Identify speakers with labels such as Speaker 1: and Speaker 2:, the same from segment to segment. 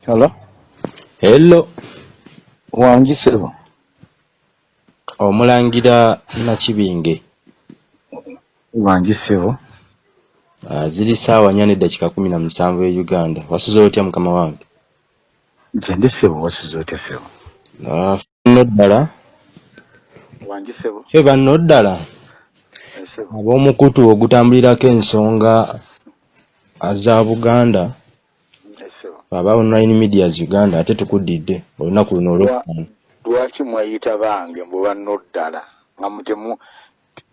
Speaker 1: Hello?
Speaker 2: Hello.
Speaker 1: Wangisebo.
Speaker 2: Omulangira Nakibinge.
Speaker 1: Wangisebo.
Speaker 2: Ziri ssaawa 4:17 e Uganda. Wasuze otya mukama wange?
Speaker 1: Jende sebo wasuze otya sebo?
Speaker 2: Nno ddala.
Speaker 1: Wangisebo.
Speaker 2: Ffe banno ddala.
Speaker 1: Sebo.
Speaker 2: Ab'omukutu ogutambulirako ensonga za Buganda.
Speaker 1: Sebo.
Speaker 2: Aba online medias Uganda ate tukuddidde olunaku luno olw'okutaano.
Speaker 1: Lwaki mwayita bange mbu banno ddala nga mutemu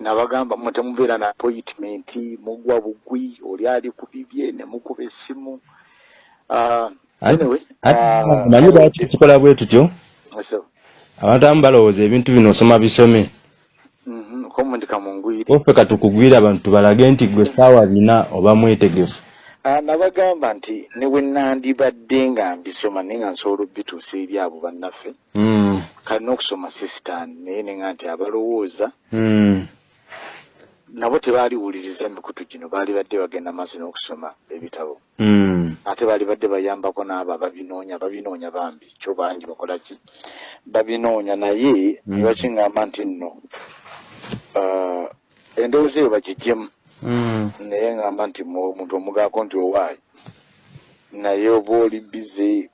Speaker 1: nabagamba mutemubeera na appointment mugwa bugwi oli ali ku bibye ne mukuba essimu. Anyway,
Speaker 2: manyi lwaki tukola bwe tutyo?
Speaker 1: Sebo.
Speaker 2: Abantu abamu balowooza ebintu bino osoma bisome.
Speaker 1: Komenti kamungwiri.
Speaker 2: Offe katukugwira abantu balage nti gwe ssaawa bina oba mwetegefu.
Speaker 1: Nabagamba nti ne bwe nandibadde nga mbisoma naye nga nsobola obituusa eri abo bannaffe. Kalina okusoma sisitaani naye nenga nti abalowooza nabo tebaaliwuliriza emikutu gino baali badde bagenda maaso n'okusoma ebitabo. Ate baali badde bayambako n'abo babinoonya bambi kyo bangi bakola ki babinoonya naye nebakiŋŋamba nti nno endowooza eyo bagiggyemu. Naye ngamba nti omuntu omugaako nti owaayi naye oba oli bize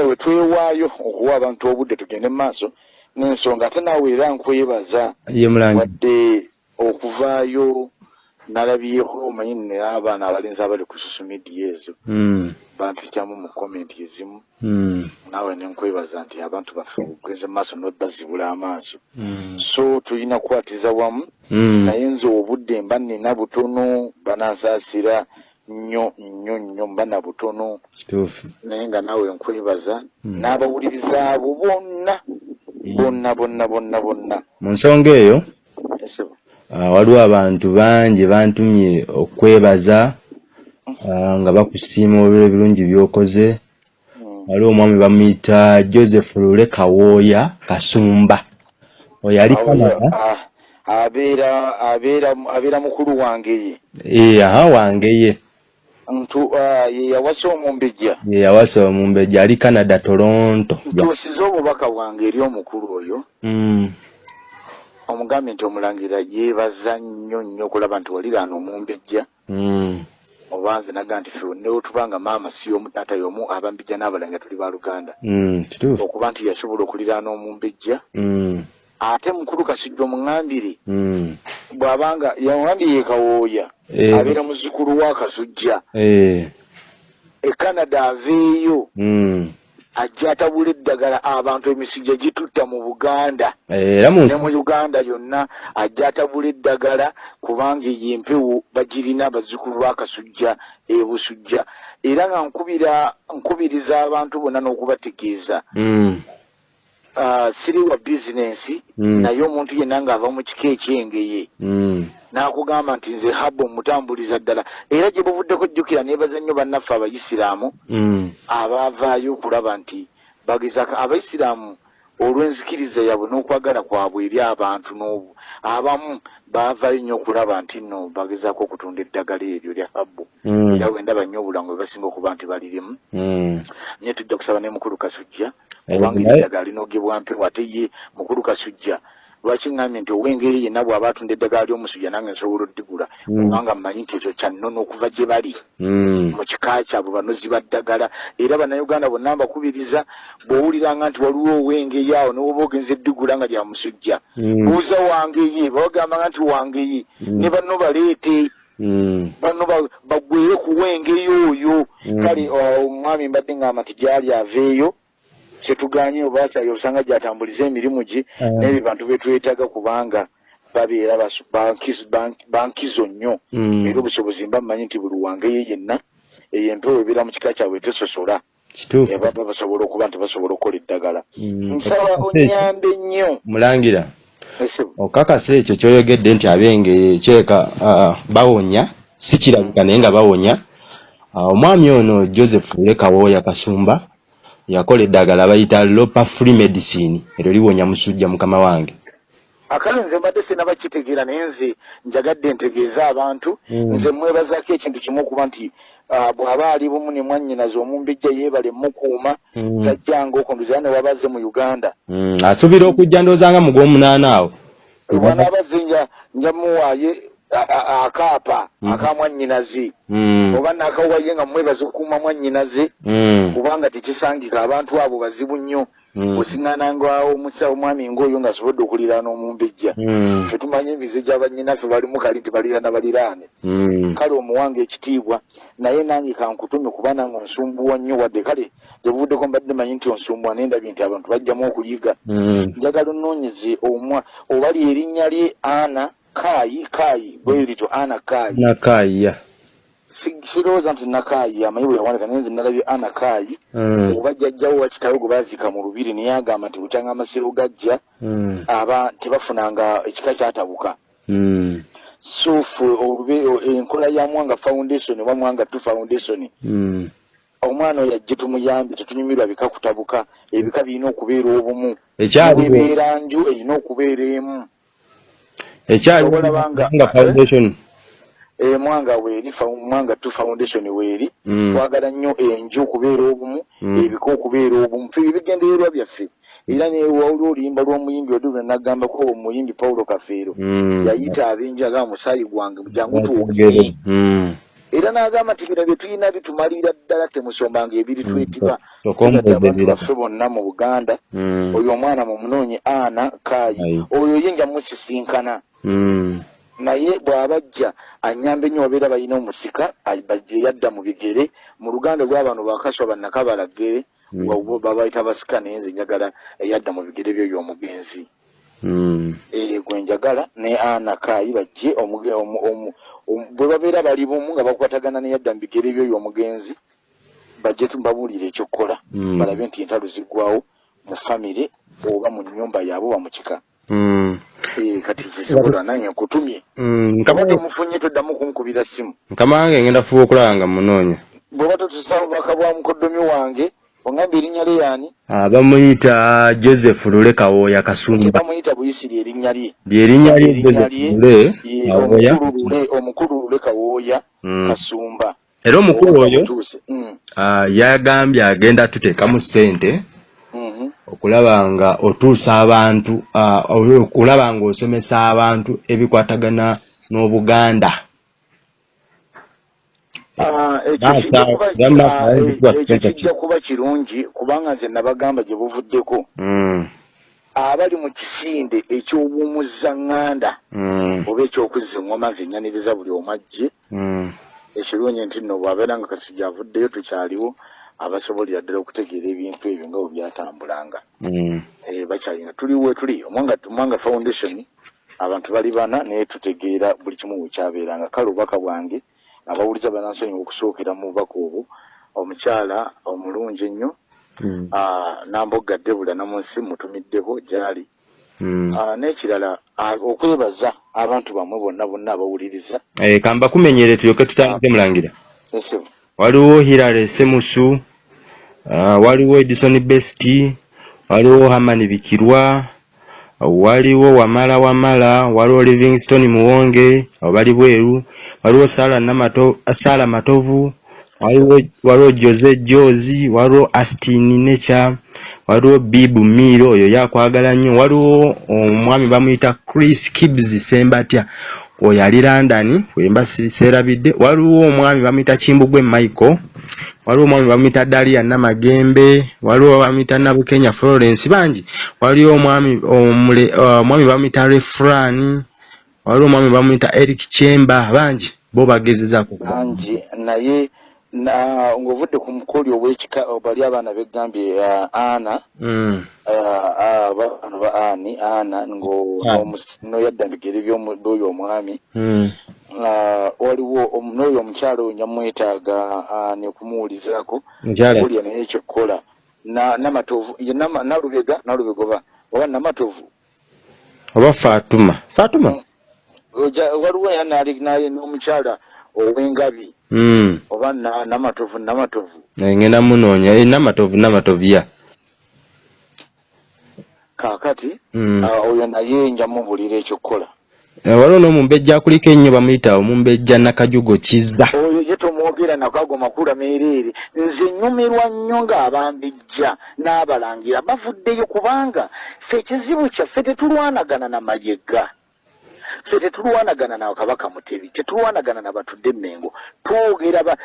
Speaker 1: we twewaayo okuwa abantu obudde tugende mu maaso n'ensonga ate naawe era nkwebaza wadde okuvaayo nalabyeko omanyi n'abaana abalenzi abali ku social media ezo bampitamu mu komenti ezimu naawe nenkwebaza nti abantu baffe okugenza maaso n'obazibula amaaso. So tulina kukwatiza wamu naye nze obudde mba nina butono banansaasira nnyo mba na butono naye nga naawe nkwebaza n'abawuliriza abo bonna
Speaker 2: mu nsonga eyo waliwo abantu bangi bantumye okwebaza nga bakusiima olw'ebirungi by'okoze. Waliwo omwami bamuyita Joseph Lule Kawooya Kasumba. Oyo ali Canada. Abeera mukulu wange ye. Wange ye. Ye yawasa Omumbejja. Ye yawasa Omumbejja ali Canada Toronto. Ntuusiza obubaka bwange eri omukulu oyo. Omugambye nti Omulangira yeebaza nnyo okulaba nti waliraana Omumbejja. Obanze naga nti ffe ne otubanga maama si y'omu taata y'omu Abambejja n'Abalangira tuli ba Luganda. Okuba nti yasobola okuliraana Omumbejja. Ate mukulu Kasujja omuŋŋambire bw'abanga yaŋŋambye ye Kawooya abeera muzzukulu wa Kasujja Canada aveeyo ajja atabula eddagala abantu emisujja gitutta mu Buganda ne mu Uganda yonna ajja atabula eddagala kubanga y'empewo bagirina bazzukulu ba Kasujja Busujja era nga nkubiriza abantu bonna n'okubategeeza siri wa bizinensi naye omuntu yenna ng'ava mu kika ekyengeye n'akugamba nti nze habbo mutambuliza ddala era gye buvuddeko jjukira neebaza nnyo bannaffe Abayisiraamu abaavaayo okulaba nti bagezako Abayisiraamu olw'enzikiriza yaabwe n'okwagala kwabwe eri abantu abamu baavaayo nnyo okulaba nti nno bagezaako okutunda eddagala eryo lya habbo era wendaba nnyo obulango bwe basinga okuba nti balirimu naye tujja kusaba ne mukulu Kasujja kubanga eddagala linoogibwa mpewo ate ye mukulu Kasujja lwaki ŋŋambye nti ow'engeri yenna bw'aba atunda eddagala ly'omusujja nange nsobola oddigula kubanga mmanyi nti ekyo kya nnono okuva gye bali mu kika kyabwe banozi ba ddagala era bannayuganda bonna mbakubiriza bw'owuliranga nti waliwo ow'engeri awo n'oba ogenza eddigula nga lya musujja buuza wange ye babagambanga nti wange ye ne banno baleete bano bagwere ku w'engeri oyo kale omwami mbadde ngamba nti gyali aveeyo kyetuganye obasayo osanga gyatambuliza emirimu gye n'ebyo bantu betwetaaga kubanga babeera bankizo nnyo era obusobozi mba mmanyi nti buli wange ye yenna empewo ebeera mu kika kyabwe tesosola baba basobola okuba nti basobola okukola eddagala. Nsaba onyambe nnyo Mulangira okakasa ekyo kyoyogedde nti abenge kyeka bawonya si kirabika naye nga bawonya. Omwami ono Joseph Lule Kawooya Kasumba yakola eddagala bayita Lopa Free Medicine eryo liwonya musujja mukama wange akale nze mbadde sinabakitegeera naye nze njagadde ntegeeza abantu nze mwebazaako ekintu kimu okuba nti bw'aba ali bumu ne mwannyinaze omumbejja yeebale mukuuma tajjanga okunduzira ne wabaze mu Uganda
Speaker 3: asuubira okujja ndoozanga mu gw'omunaana awo
Speaker 2: bw'anaabaze nja muwaaye akaapa akamwannyinaze oba naakawaye nga mwebaze okukuuma mwannyinaze kubanga tekisangika abantu abo bazibu nnyo osiŋŋanangawo omwami ng'oyo ng'asobodde okuliraana omumbejja ffe tumanye emize gy'abannyinaffe balimu kali nti baliraana baliraane kale omuwanga ekitiibwa naye nange kankutumye kuba nange onsumbuwa nnyo wadde kale gyebuvuddeko mbadde manyi nti onsumbuwa naye ndabye nti abantu bajjamu okuyiga njagala onnoonyeze obali erinnya lye Ana Kaayi bwe lito Ana Kaayi sirowooza nti Nakaayi amanyi bwe yawandiika naye nze nalabye Ana Kaayi oba jjajjawo wakitawe gwe baazika mu lubiri naye agamba nti bukyanga amasiro gajja aba tebafunanga ekika kyatabuka suufu enkola ya Mwanga Foundation oba Mwanga 2 Foundation omwana oyo ajje tumuyambe tetunyumirwa bika kutabuka ebika birina okubeera obumu ebeera nju erina okubeera emu
Speaker 3: Mwanga Foundation
Speaker 2: Mwanga weeri Mwanga 2 Foundation weeri twagala nnyo enju okubeera obumu ebika okubeera obumu ffe ebigendererwa byaffe era newawulira oluyimba lw'omuyimbi odubula nagambako omuyimbi Paulo Kafeero yayita ab'enju agamba musaayi gwange jangu tuwulire era n'agamba nti bino bye tulina bitumalira ddala temusombanga ebiri twetiba abantu baffe bonna mu Buganda oyo omwana mumunoonye Ana Kaayi oyo ye nja musisinkana naye bw'abajja anyambe nnyo wabeera balina omusika bajje yadda mu bigere mu Luganda lw'abano bakaswa bannakabalagere babayita basika naye nze njagala yadda mu bigere byo omugenzi gwe njagala ne Ana Kaayi bajje bwe babeera bali bumu nga bakwatagana ne yadda mu bigere byo omugenzi bajje tubabuulire ekyokukola balabe nti entalo ziggwawo mu famire oba mu nnyumba yaabwe oba mu kika kati kisobola nange nkutumye kabadde omufunye toddamu kunkubira ssimu
Speaker 3: mukama wange ngenda fuba okulaba nga munoonya
Speaker 2: bw'oba totusaba bubaka bwa mukoddomi wange ongambye erinnya lye yaani
Speaker 3: bamuyita Joseph Lule Kawooya Kasumba
Speaker 2: bamuyita Buyisiri erinnya lye
Speaker 3: lyerinnya lye
Speaker 2: omukulu Lule Kawooya Kasumba
Speaker 3: era omukulu oyo yagambye agenda tuteekamu ssente okulaba nga otuusa abantu okulaba nga osomesa abantu ebikwatagana n'Obuganda
Speaker 2: ekyo kijja kuba kirungi kubanga nze nabagamba gye buvuddeko abali mu kisinde eky'obuwumuzzaŋŋanda oba eky'okuzza eŋŋoma nze nnyaniriza buli omu ajje ekirungi nti nno bw'abeera nga Kasujja avuddeyo tukyaliwo abasobolera ddala okutegeera ebintu ebyo nga bwe byatambulanga bakyalina tuliwe tuli Mwanga Foundation abantu bali bana naye tutegeera buli kimu bwe kyabeeranga kale obubaka bwange abawuliza banansonyiwa okusookera mu bubaka obwo omukyala omulungi ennyo Nambogga Debula Namunsi mutumiddeho gyali n'ekirala okwebaza abantu bamwe bonna abawuliriza
Speaker 3: kamba kumenyere tulyoke tutandike Mulangira waliwo Hilary Semusu waliwo Edison Best waliwo Hamani Bikirwa waliwo Wamala waliwo Livingstone Muwonge bali bweru waliwo Sala Matovu waliwo Jose Jozi waliwo Astin Nature waliwo Bibu Miro oyo yakwagala nnyo waliwo omwami bamuyita Chris Kibbs Sembatya oyo ali London wemba serabidde waliwo omwami bamuyita Kimbugwe Michael waliwo omwami bamuyita Dalia Namagembe waliwo bamuyita Nabukenya Florence bangi waliwo omwami bamuyita Refrani waliwo omwami bamuyita Eric Chemba bangi bo bagezezaako
Speaker 2: bangi naye ng'ovudde ku mukoli ow'ekika bali abaana beggambye Ana bano ba Ana noyadda mbigere by'oyo omwami waliwo n'oyo omukyalo oyo nyamwetaaga nekumuwulizaako kulya naye ekyokukola Namatovu Nalubega oba Namatovu
Speaker 3: oba Fatuma
Speaker 2: waliwo naye n'omukyala ow'engabi oba Namatovu
Speaker 3: ngenda munoonya Namatovu ya
Speaker 2: kakati oyo naye nja mubulira ekyokukola
Speaker 3: waliwo n'omumbejja kuliko ennyo bamuyita omumbejja Nakajugo Kizza
Speaker 2: oyo ye tomwogera nakago makula meereere nze nnyumirwa nnyo ng'abambejja n'abalangira bavuddeyo kubanga ffe ekizibu kyaffe tetulwanagana na mayega ffe tetulwanagana na Kabaka Mutebi tetulwanagana na batudde Mengo twogera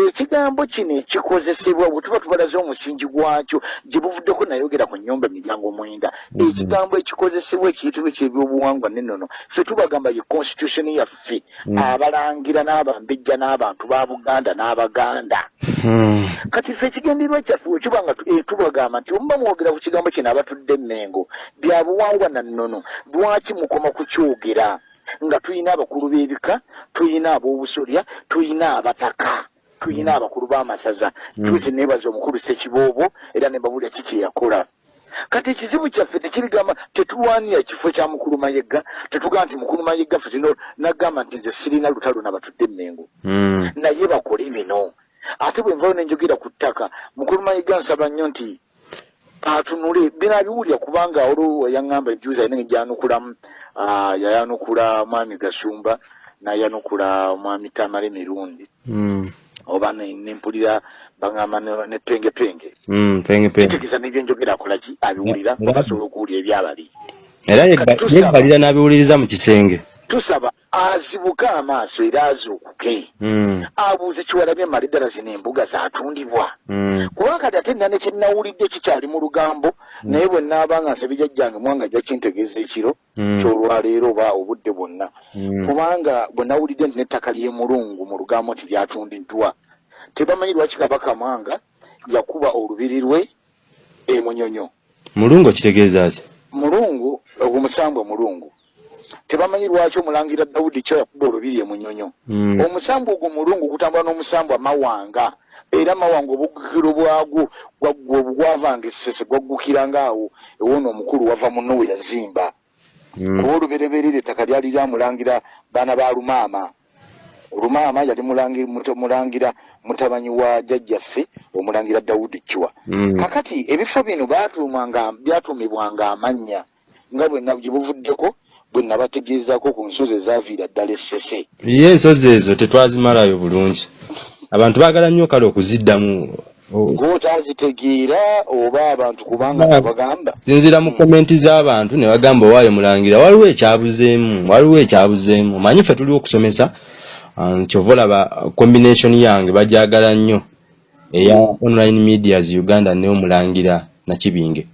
Speaker 2: ekigambo kino ekikozesebwa bwe tuba tubalaze omusingi gwakyo gye buvuddeko nayogera ku nnyumba emiryango mwenda ekigambo ekikozesebwa ekiyitibwa ekyebyobuwangwa n'ennono ffe tubagamba ye constitution yaffe abalangira n'abambejja n'abantu ba Buganda n'Abaganda kati ffe ekigendererwa kyaffe bwe kiba nga tubagamba nti omuba mwogera ku kigambo kino abatudde Mengo bya buwangwa na nnono lwaki mukoma kukyogera nga tuyina abakulu b'ebika tuyina ab'obusolya tuyina abataka tuyina abakulu b'amasaza tuzi nebaza omukulu Ssekiboobo era ne babulya kiki yakola kati ekizibu kyaffe tekirigamba tetulwanira kifo kya mukulu Mayega tetugamba nti mukulu Mayega ffe nagamba nti nze sirina lutalo n'abatudde Mengo naye bakole bino ate bwe nvayo nenjogera ku ttaka mukulu Mayega nsaba nnyo nti atunule binabiwulya kubanga olwo yaŋŋamba ejuza ine gyanukulamu yayanukula mwami Gasumba nayanukula mwami Tamale Mirundi oba nempulira baŋŋamba ne pengepenge kitegeza n'ebyo njogera akola ki abiwulira basobola okuwulira ebyabali
Speaker 3: era yebalira n'abiwuliriza mu kisenge
Speaker 2: tusaba azibuke amaaso era azuukuke abuuze kiwalabye mali ddala zino embuga zatundibwa kubanga kati ate nane kyenawulidde kikyali mu lugambo naye bwe naabanga nsabye jjajjange mwanga ajja kintegeeza ekiro kyolwaleero oba obudde bwonna kubanga bwe nawulidde nti n'ettaka ly'e Mulungu mu lugambo nti lyatundiddwa tebamanyi lwaki Kabaka Mwanga yakuba olubiri lwe e Munyonyo.
Speaker 3: Mulungu kitegeeza ki?
Speaker 2: Mulungu omusambwa Mulungu tebamanyi lwaki omulangira Daudi kyo yakuba olubiri e Munyonyo. Omusambwa ogwo Mulungu kutambula n'omusambwa Mawanga era Mawanga obugukiro bwagwo gwavanga essese gwaggukiranga awo ewona omukulu wava muno we yazimba kuba olubereberere ettaka lyali lyamulangira baana ba Lumaama. Olumaama yali mulangira mutabanyi wa jjajjaffe omulangira Daudi Chwa. Kakati ebifo bino byatumibwanga amannya nga bwe nabyo buvuddeko bwe nabategeezako ku nsozi ezaviira ddala essese.
Speaker 3: Ye ensozi ezo tetwazimalayo bulungi. Abantu baagala nnyo kale okuziddamu.
Speaker 2: Gw'otazitegeera oba abantu kubanga bagamba.
Speaker 3: Nzira mu komenti z'abantu ne bagamba waayo mulangira waliwo ekyabuzeemu. Manyi ffe tuli okusomesa kyovola ba combination yange bajagala nnyo eya online medias Uganda ne omulangira na Kibinge.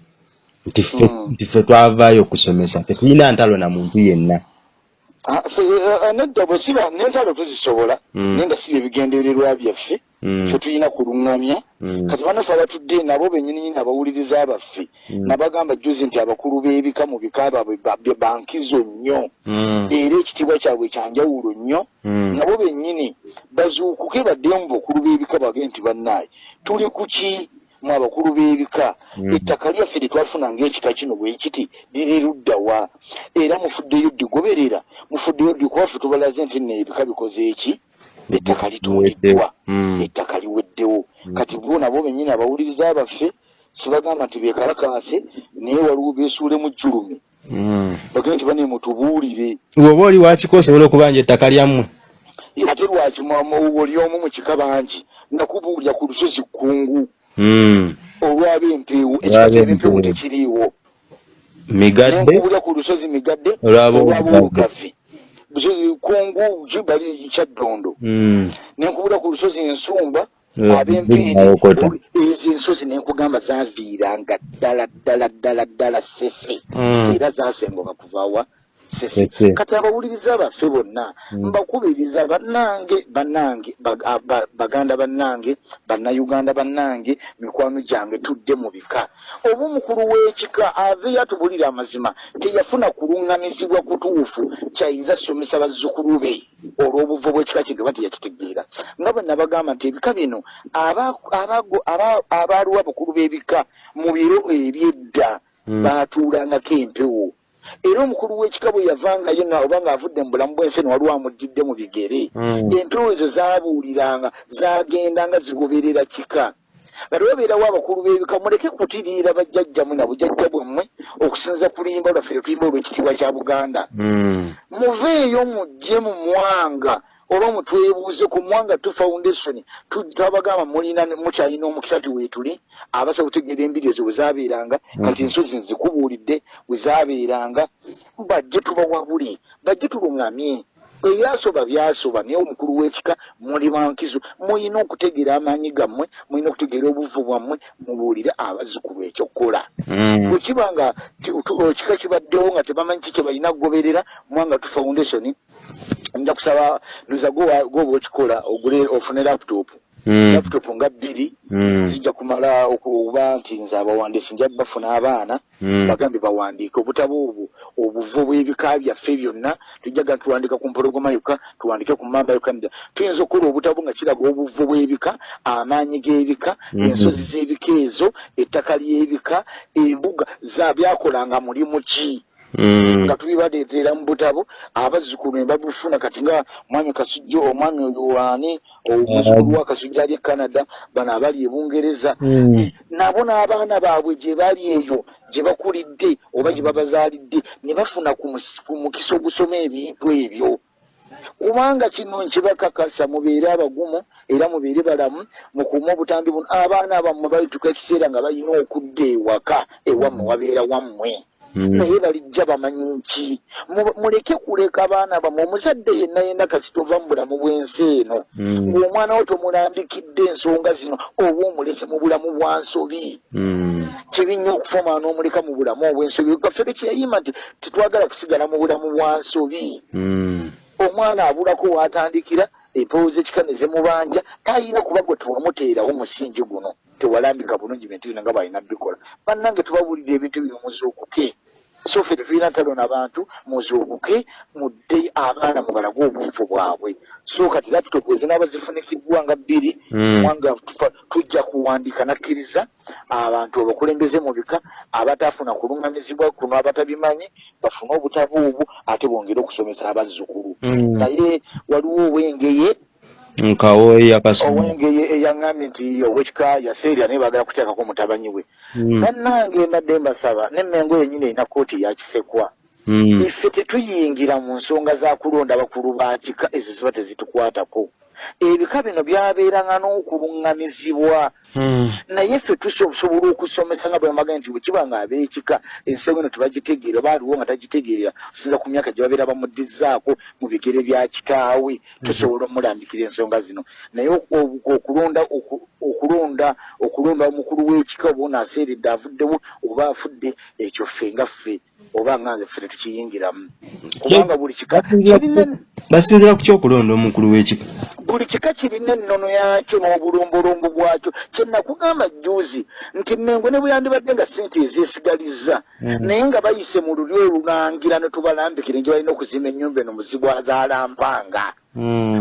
Speaker 3: Nti ffe twavaayo okusomesa tetulina ntalo na muntu yenna.
Speaker 2: Nedda bwe siba n'entalo tuzisobola naye nga si ebigendererwa byaffe ffe tulina kulungamya kati banaffe abatudde nabo bennyini abawuliriza abaffe nabagamba jjuzi nti abakulu b'ebika mu bika baabwe bankizo nnyo era ekitiibwa kyabwe kyanjawulo nnyo nabo bennyini bazuukuke baddeyo mu bakulu b'ebika bage nti bannaaye tuli ku ki mu abakulu b'ebika ettaka lyaffe lye twafuna ng'ekika kino bwe kiti liri luddawa era mufuddeyo ddi goberera mufuddeyo ddi kuba ffe tubalaze nti nno ebika bikoze eki ettaka litundiddwa ettaka liweddewo kati bo nabo bennyini abawuliriza abaffe sibagamba nti beekalakaase naye waliwo beesuule mu jjulumi bagenda nti bane mutubuulire
Speaker 3: oba oli wakiko osobola okubanja ettaka lyammwe
Speaker 2: ate lwaki oli omu mu kika bangi nakubuulira ku lusozi Kkungu olwaba empeewo ekika empeewo tekiriiwo
Speaker 3: migadde
Speaker 2: nenkubulira ku lusozi Migadde olwaba Olugavi Kkungu Jibali Kyaddondo nenkubulira ku lusozi Ensumba ab'empeeri ezo ensozi nenkugamba zaaviiranga ddala ssese era zaasengoka kuvaawa sese kati abawuliriza baffe bonna mbakubiriza bannange baganda bannange bannayuganda bannange mikwano gyange tudde mu bika oba omukulu w'ekika ave yatubulira amazima teyafuna kulungamizibwa kutuufu kyayinza somesa bazzukulu be olw'obuvo bw'ekika kino bati yakitegeera nga bwe nabagamba nti ebika bino abaaliwo abakulu b'ebika mu biro ebyedda baatuulangako empewo era omukulu w'ekika bwe yavangayo oba ng'avudde mu bulamu bw'ensi waliwo amuddidde mu bigere empewo ezo zaabuuliranga zaagendanga zigoberera kika balobera wabakulu b'ebika muleke kutirira bajjajja mu nabujjajja bwammwe okusinza kulimba lwaffe tuyimba olw'ekitiibwa kya Buganda muveeyo mujje mu mwanga oba mutwebuuze ku Mwanga Tu Foundation twabagamba mulina mukyalina omukisa tiweetuli abasobola okutegeera embiri ezo bwe zaabeeranga kati ensozi nzikubuulidde bwe zaabeeranga bajje tubawabule bajje tuluŋŋamye ebyasoba byasoba naye omukulu w'ekika muli bankizo mulina okutegeera amaanyi gammwe mulina okutegeera obuvu bwammwe mubuulire abazzukulu ekyokukola bwe kiba nga ekika kibaddewo nga tebamanyi ki kye balina kugoberera Mwanga Tu Foundation nja kusaba luza goba okikola ogule ofune laptop nga 2 zijja kumala okuba nti nze abawandiisi nja bafuna abaana bagambe bawandiike obutabo obwo obuvo bw'ebika byaffe byonna tujjaga tuwandika ku mpologoma yokka tuwandike ku Mamba Uganda tuyinza okukola obutabo nga kiraga obuvo bw'ebika amaanyi g'ebika ensozi z'ebika ezo ettaka ly'ebika embuga byakolanga mulimu ki nga tubibadeetera mu butabo abazzukulu ne babufuna kati nga mwami Kasujju omwami oyo waani omuzukulu wa Kasujju ali e Canada bano abali e Bungereza nabo n'abaana baabwe gye bali eyo gye bakulidde oba gye babazaalidde ne bafuna ku mukisa ogusoma ebintu ebyo kubanga kino nkibakakasa mubeere abagumu era mubeere balamu mukuuma obutambi buno abaana abammwe balituka ekiseera nga balina okudda ewaka ewammwe wabeera wammwe naye balijja bamanyi nki muleke kuleka abaana bamwe omuzadde yenna yenna kasi tova mu bulamu bw'ensi eno ng'omwana wo tomulambikidde ensonga zino oba omulese mu bulamu bwa nsobi kibi nnyo okufoma n'omuleka mu bulamu obw'ensobi gaffe bekyeyima nti tetwagala kusigala mu bulamu bwa nsobi omwana abulako waatandikira empewo z'ekika ne zemubanja tayina kuba gwe tewamuteerawo musingi guno tewalambika bulungi bintu bino nga balina bikola bannange tubabuulira ebintu bino muzuukuke so ffe tetulina ntalo n'abantu muzuukuke mudde abaana mubalage obufu bwabwe so kati laptop ezinaaba zifunikiddwa nga 2 Mwanga tujja kuwandiika nakkiriza abantu abakulembeze mu bika abataafuna kuluŋŋamizibwa kuno abatabimanyi bafune obutabo obwo ate bongere okusomesa abazzukulu naye waliwo owengeye owengeye eyaŋŋambye nti owekika yaseerya naye baagala kuteekako mutabanyi we bannange mbadde mbasaba n'emmengo yennyini erina kooti yakisekwa iffe tetuyingira mu nsonga za kulonda bakulu ba kika ezo ziba tezitukwatako ebika bino byabeeranga n'okuluŋŋamizibwa naye ffe tusobola okusomesa nga bwe mbagamba nti bwe kiba nga ab'ekika ensonga eno tebagitegeera oba aliwo nga tagitegeera osinza ku myaka gye babeera bamuddizaako mu bigere bya kitaawe tusobola omulambikira ensonga zino naye okulonda omukulu w'ekika oba onaaseeredde avuddewo oba afudde ekyo ffe nga ffe oba nga nze ffe tetukiyingiramu kubanga buli kika kirina
Speaker 3: basinzira ku kyokulonda omukulu w'ekika
Speaker 2: buli kika kirina ennono yakyo n'obulombolombo bwakyo kyenakugamba jjuuzi nti Mmengo ne bwe yandibadde nga ssente ezeesigalizza naye nga bayise mu luli olulangira ne tubalambikira nje balina okuzimba ennyumba eno Muzibwazaalampanga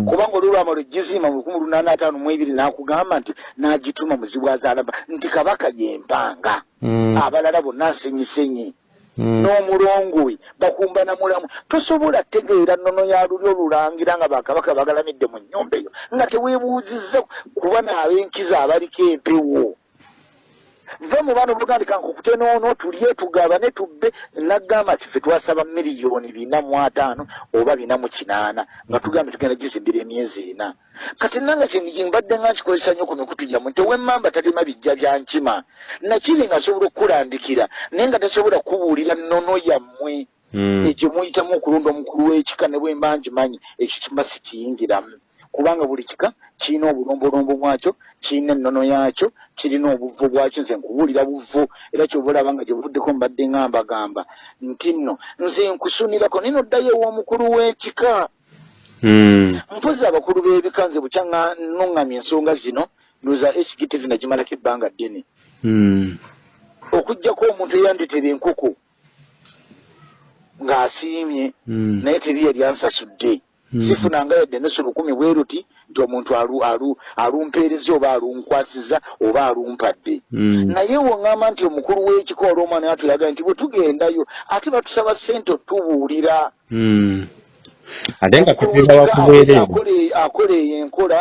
Speaker 2: kubanga olwolwama lwegizima mu 1852 n'akugamba nti n'agituma Muzibwazaalampanga nti Kabaka yempanga abalala bonna nsenyisenyi n'omulongowe bakumba na mulamu tosobola tegeera nnono ya luli olulangira nga bakabaka bagalamidde mu nnyumba eyo nga teweebuuzizza kuba n'ab'enkiza abaliko empewo ve mu baana obugandika nkukutenoono tulye tugabane tubbe nagamba ti ffe twasaba miliyoni 405 oba 408 nga tugambye tugenda gizimbira emyezi 4 kati nanga mbadde nga nkikozesa nnyo ku mikutu gyammwe nti ow'emmamba talima bijja bya nkima nakiri ng'asobola okukulambikira naye nga tasobola kubuulira nnono yammwe ekyo muyitamu okulonda omukulu w'ekika ne bwe mba nkimanyi ekyo kimba sikiyingiramu kubanga buli kika kirina obulombolombo bwakyo kirina ennono yakyo kirina obuvo bwakyo nze nkubuulira buvo era kyoba olaba nga gye buvuddeko mbadde nga mbagamba nti nno nze nkusunirako naye noddayo ew'omukulu w'ekika mpozi abakulu b'ebika nze bukya nnuŋŋamya ensonga zino ndowooza HGTV nagimalako ebbanga ddene okuggyako omuntu eyandetera enkoko ng'asiimye naye teri yali ansasudde sifunanga yadde n'esu 10 bwe ruti nti omuntu alumpeereza oba alunkwasiza oba alumpadde naye woŋŋamba nti omukulu w'ekika olw'omwana yatulaga nti bwe tugendayo ate batusaba ssente otubuulira
Speaker 3: ate nga tugenda bakubeere
Speaker 2: akola eyo enkola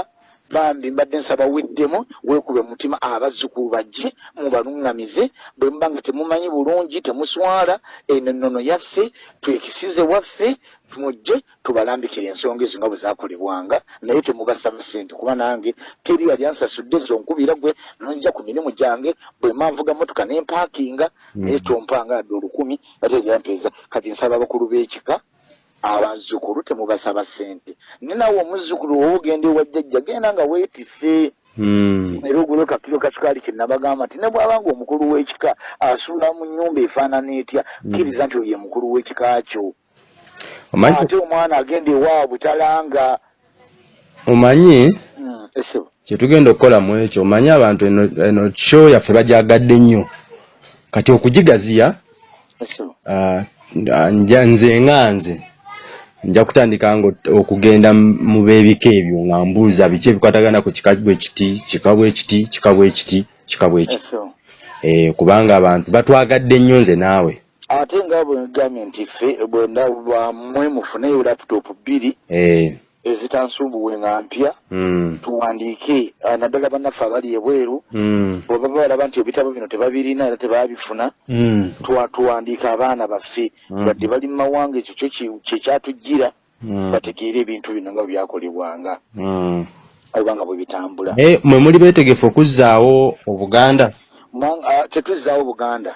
Speaker 2: bambi mbadde nsaba weddemu weekube mutima abazzukulu bajje mubalungamize bwe mbanga temumanyi bulungi temuswala ennono yaffe twekisize waffe mujje tubalambikira ensonga ezo nga bwe zaakolebwanga naye temubasaba ssente kuba nange teri yali ansasudde zonkubira gwe nonja ku mirimu gyange bwe manvuga motoka n'empaakinga naye tompanga adde 10 ate eryampeeza kati nsaba abakulu b'ekika abazzukulu temubasaba ssente ninawe omuzzukulu woogende wajjajja genda nga weetise era ogule kakiro kasukaali kyenabagamba nti ne bw'abanga omukulu w'ekika asuula mu nnyumba efaanana etya kkiriza nti oyo ye mukulu w'ekika kyo ate omwana agenda ewaabwe talanga
Speaker 3: omanyi kyetugenda okukola mu ekyo omanyi abantu eno kyo yaffe bajagadde nnyo kati okugigaziya nze nja kutandika ngo okugenda mu beebika ebyo nga mbuuza biki ebikwatagana ku kika bwe kiti kubanga abantu batwagadde nnyo nze naawe
Speaker 2: ate nga bwe ngambye nti ffe bwendaba mmwe mufuneyo laputopu 2 ezitansuubuwe nga mpya tuwandiike naddala bannaffe abali ebweru bwe baba balaba nti ebitabo bino tebabirina era tebabifuna tuwandiika abaana baffe badde bali mu mawanga ekyo kyekyatujjira bategeera ebintu bino nga byakolebwanga obanga bwe bitambula
Speaker 3: mwe muli beetegefu okuzzaawo obuganda
Speaker 2: tetuzzaawo buganda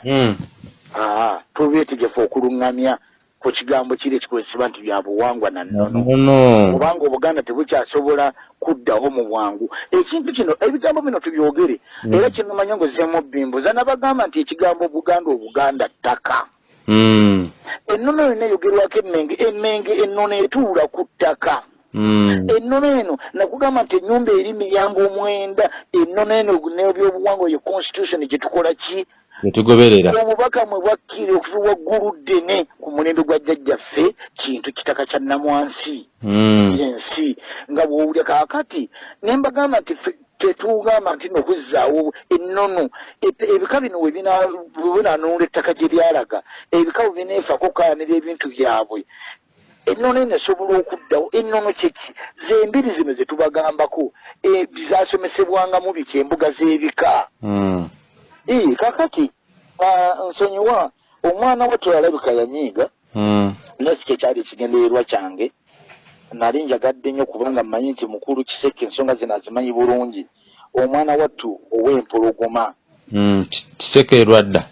Speaker 2: tubeetegefu okuluŋŋamya ku kigambo kiri ekikozesebwa nti bya buwangwa na nnono kubanga obuganda tebukyasobola kuddawo mu bwangu ekintu kino ebigambo bino tubyogere era kino manyi ngozeemu bbimbuza nabagamba nti ekigambo obuganda ttaka ennono yonna eyogerwako emmenge ennono etuula ku ttaka ennono eno nakugamba nti ennyumba eri miryango 9 ennono eno n'ebyobuwangwa ye constitution gye tukola ki
Speaker 3: tugoberera
Speaker 2: obubaka mwe bwakkire okuva waggulu ddene ku mulembe gwa jjajjaffe kintu kitaka kya nnamwansi yensi nga bw'owulya kaakati ne mbagamba nti tetugamba nti nokuzzaawo ennono ebika bino we binanunula ettaka gye lyalaga ebika bwe bineefako kaanira ebintu byabwe ennono eno esobola okuddawo ennono kyeki zembiri zino ze tubagambako zasomesebwangamu biki embuga z'ebika kakati nsonyiwa omwana we twalabika yanyiiga nasi kyekyali ekigendererwa kyange nali njagadde nnyo kubanga mmanyi nti mukulu Kiseke ensonga zino azimanyi bulungi omwana wattu ow'empologoma
Speaker 3: Kiseke erwadda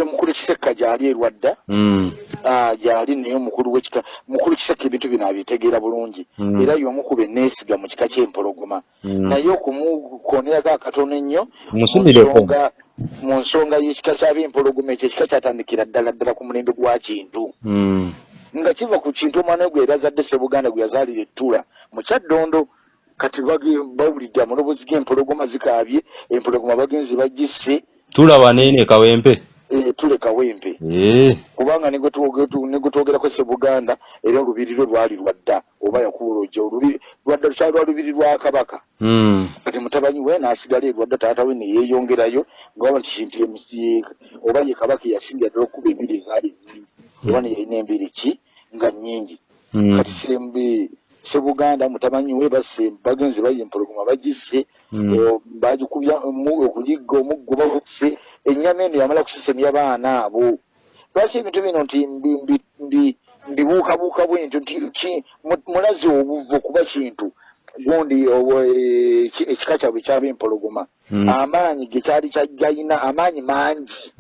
Speaker 2: mukulu Kiseka gyali erwadda gyali naye mukulu Kiseke ebintu bino abitegeera bulungi era y'omu ku benneesiga mu kika ky'empologoma naye okumukooneraga akatono ennyo mu nsonga y'ekika ky'ab'empologoma ekyo ekika kyatandikira ddala ku mulembe gwa Kintu nga kiva ku Kintu omwana gwe yazadde Ssebuganda gwe yazaalira ettula mu Kyaddondo kati bawulidde amaloboozi g'empologoma zikaabye empologoma bagenzi bagisse
Speaker 3: tula waneene Kawempe
Speaker 2: tule Kawempe kubanga ne gwetwogerako Ssebuganda era olubiri lwe lwali lwadda oba yakuulojja lwadda lukyali lwa lubiri lwa Kabaka kati mutabanyi we n'asigala erwadda taata we ne yeeyongerayo ngawaba nti Kintu oba ye Kabaka yasingira ddala okuba embiri ezaali nnyingi oba ne yalina embiri ki nga nnyingi kati Ssebuganda mutabanyi we bagenzi baye empologoma bagisse bagikubya okugigga omuggo baguse ennyama eno yamala kusisemya baana abo lwaki ebintu bino nti mbibuukabuuka bwentyo nti mulazi obuvu kuba Kintu gundi ekika kyabwe ky'ab'empologoma amaanyi ge kyali kyagayina amaanyi mangi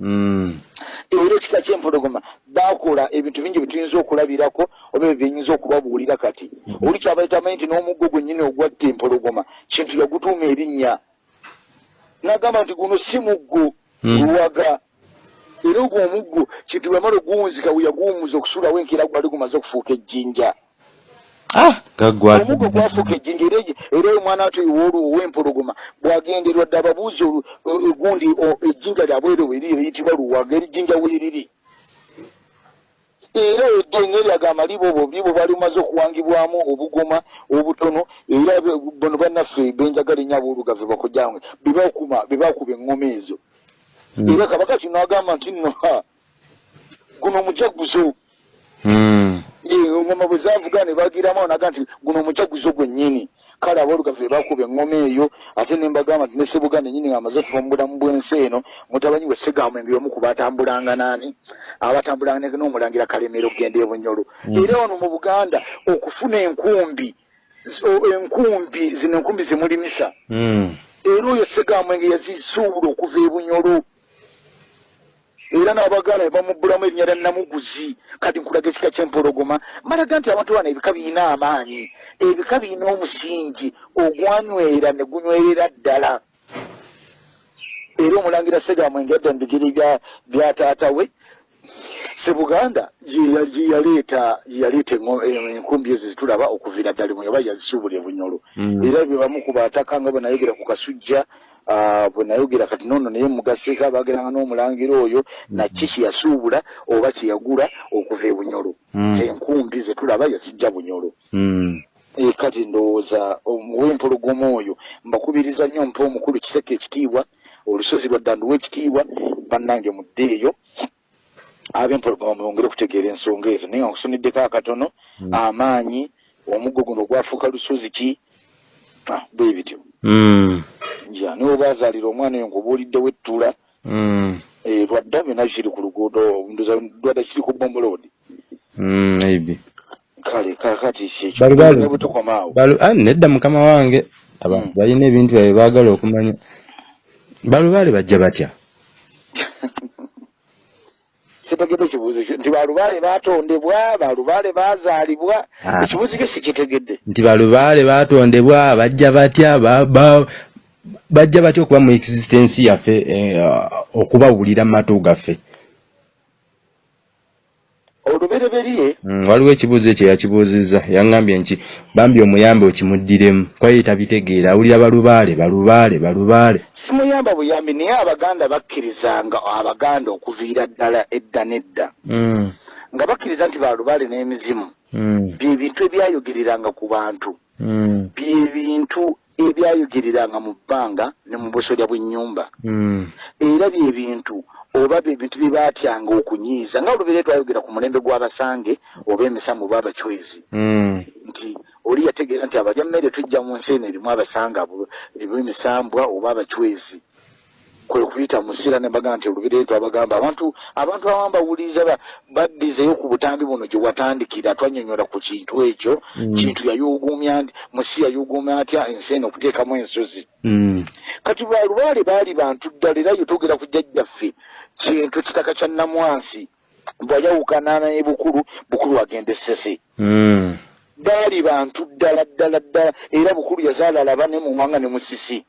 Speaker 2: era ekika ky'empologoma bakola ebintu bingi bituyinza okulabirako oba byenyinza okubabuulira kati oli kyabaita amanyi nti n'omuggo gwennyini ogwatta empologoma Kintu yagutuuma erinnya n'agamba nti guno si muggo luwaga era ogwo omuggo Kintu bwe yamala oguwunzika we yaguwumuza okusuulawo enkeera gwali gumaze okufuuka ejjinja omuggo gwafuuka ejjinja era omwana ate ow'empologoma bw'agenderwa dde ababuuzi gundi ejjinja lyabwe eryo we liri eriyitibwa luwaga erijjinja weeriri era eddenge lyagamba libo bali bumaze okuwangibwamu obugoma obutono era bono bannaffe benjagala ennyo aboolugave bakojjangwe bebakuba eŋŋoma ezo era Kabaka kino agamba nti nno guno mujaguzo engoma bwe zaavuga ne bagiramu naga nti guno mujaguzo gwennyini kale aboolugave bakuba eŋŋoma eyo ate ne mbagamba nti ne Ssebuganda nyini ng'amaze okuva mu bulamu bw'ensi eno mutabanyi we Ssegamwenge y'omu ku baatambulanga naani abatambulanga n'omulangira Kalemera okugenda e Bunyoro. Era wano mu Buganda okufuna enkumbi zino enkumbi zimulimisa era oyo Ssegamwenge yazisuubula okuva e Bunyoro. Era n'Abaganda bamubbulamu erinnya lya Namuguzi. Kati nkulaga ekika ky'empologoma malaga nti abantu bano ebika birina amaanyi, ebika birina omusingi ogwanywera ne gunywerera ddala. Era omulangira Ssegamwenge adda mu bigere bya taata we Ssebuganda gye yaleeta enkumbi ezo zitulaba okuviira ddala mu yoba yazisuubula e Bunyoro. Era bye bamu ku baataka nga bwe nayogera ku Kasujja bwe nayogera kati nono naye mugaseeko abaageranga n'omulangira oyo nakiki yasuubula oba kyeyagula okuva e Bunyoro. Enkumbi ze tulaba yazijja Bunyoro. Kati ndowooza ow'empologoma oyo mbakubiriza nnyo mpa omukulu Kiseke ekitiibwa, olusozi lwa Ddandu w'ekitiibwa, bannange muddeeyo ab'empologoma mwongere okutegeera ensonga ezo. Naye nga nkusuniddeko akatono amaanyi omuggo guno gwafuuka lusozi ki bwe bityo. Niwe baazaalira omwana oyo ng'obuuliddewo ettula lwadda byonna kiri ku luguudo lwadda kiri ku Bombo Road. Kale kakati kyekyo bwe tukomaawo
Speaker 3: nedda mukama wange abantu balina ebintu byabwe baagala okumanya. Balubaale bajja batya?
Speaker 2: Sitegedde ekibuuzo ekyo nti Balubaale baatondebwa, Balubaale baazaalibwa, ekibuuzo kyo sikitegedde.
Speaker 3: Nti Balubaale baatondebwa bajja batya bajja batya okuba mu existence yaffe okubawulira mu matu gaffe.
Speaker 2: Olubereberye
Speaker 3: waliwo ekibuuzo ekyo yakibuuzizza yaŋŋambye nti bambi omuyambe okimuddiremu kwaye tabitegeera awulira Balubaale.
Speaker 2: Simuyamba buyambi naye Abaganda bakkirizanga Abaganda okuviira ddala edda nedda nga bakkiriza nti Balubaale n'emizimu byebintu ebyayogereranga ku bantu, byebintu ebyayogereranga mu bbanga ne mu busolya bw'ennyumba, era byebintu oba byebintu bye baatyanga okunyiiza nga olubiri twayogera ku mulembe gw'Abasange oba emisamu oba Abachwezi nti oli yategeera nti abalya mmere tujja mu nsi eno erimu Abasanga erimu emisambwa oba Abachwezi kwe kuyita musira ne bagamba nti olubiri twabagamba abantu abamu bawuliriza baddizeyo ku butambi buno gye watandikira twanyonyola ku kintu ekyo kintu yayuguumya musi yayuguumya atya ensi eno okuteekamu ensozi. Kati Balubaale baali bantu ddala era yotogera ku jjajjaffe kintu kitaka kya Namwansi bw'ayawukana naye Bukulu agenda Essese. Baali bantu ddala era Bukulu yazaala Laba ne Muwanga ne Musisi.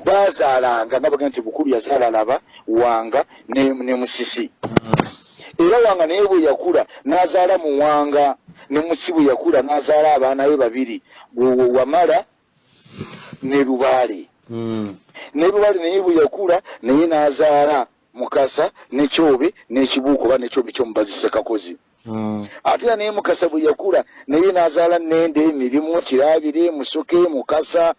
Speaker 2: Baazaalanga nga bagamba nti Bukulu yazaala Laba, Wanga ne Musisi. Era Wanga naye bwe yakula n'azaala Muwanga ne Musi bwe yakula n'azaala abaana be babiri Wamala ne Lubaale. Ne Lubaale naye bwe yakula naye n'azaala Mukasa ne Kyobe n'Ekibuuko oba n'Ekyobe ky'Omubazi Ssekakozi. Ate naye Mukasa bwe yakula naye n'azaala Nnende, Mirimu, Kiraabire, Musoke, Mukasa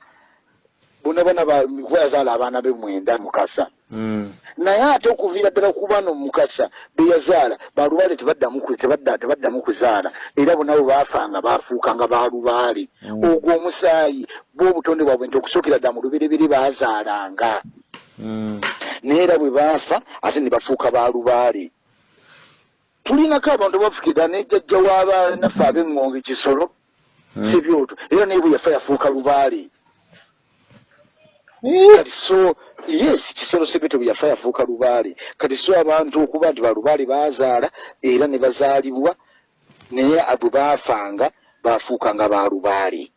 Speaker 2: bonna bazaala abaana be 9 Mukasa. Naye ate okuviira ddala ku bano Mukasa be yazaala Balubaale tebaddamu kuzaala era bonna bwe baafanga baafuukanga Balubaale. Ogwo omusaayi bw'obutonde bwabwe nti okusookera ddala mu lubereberye baazaalanga naye era bwe baafa ate ne bafuuka Balubaale. Tulinako abantu bafukira ne jjajja w'abanaffe ab'Engonge Kisolo Sibyoto era naye bwe yafa yafuuka Lubaale. Kati so yes Kisolo Sibyoto bwe yafa yafuuka Lubaale. Kati so abantu okuba nti Balubaale baazaala era ne bazaalibwa naye abo baafanga baafuukanga Balubaale.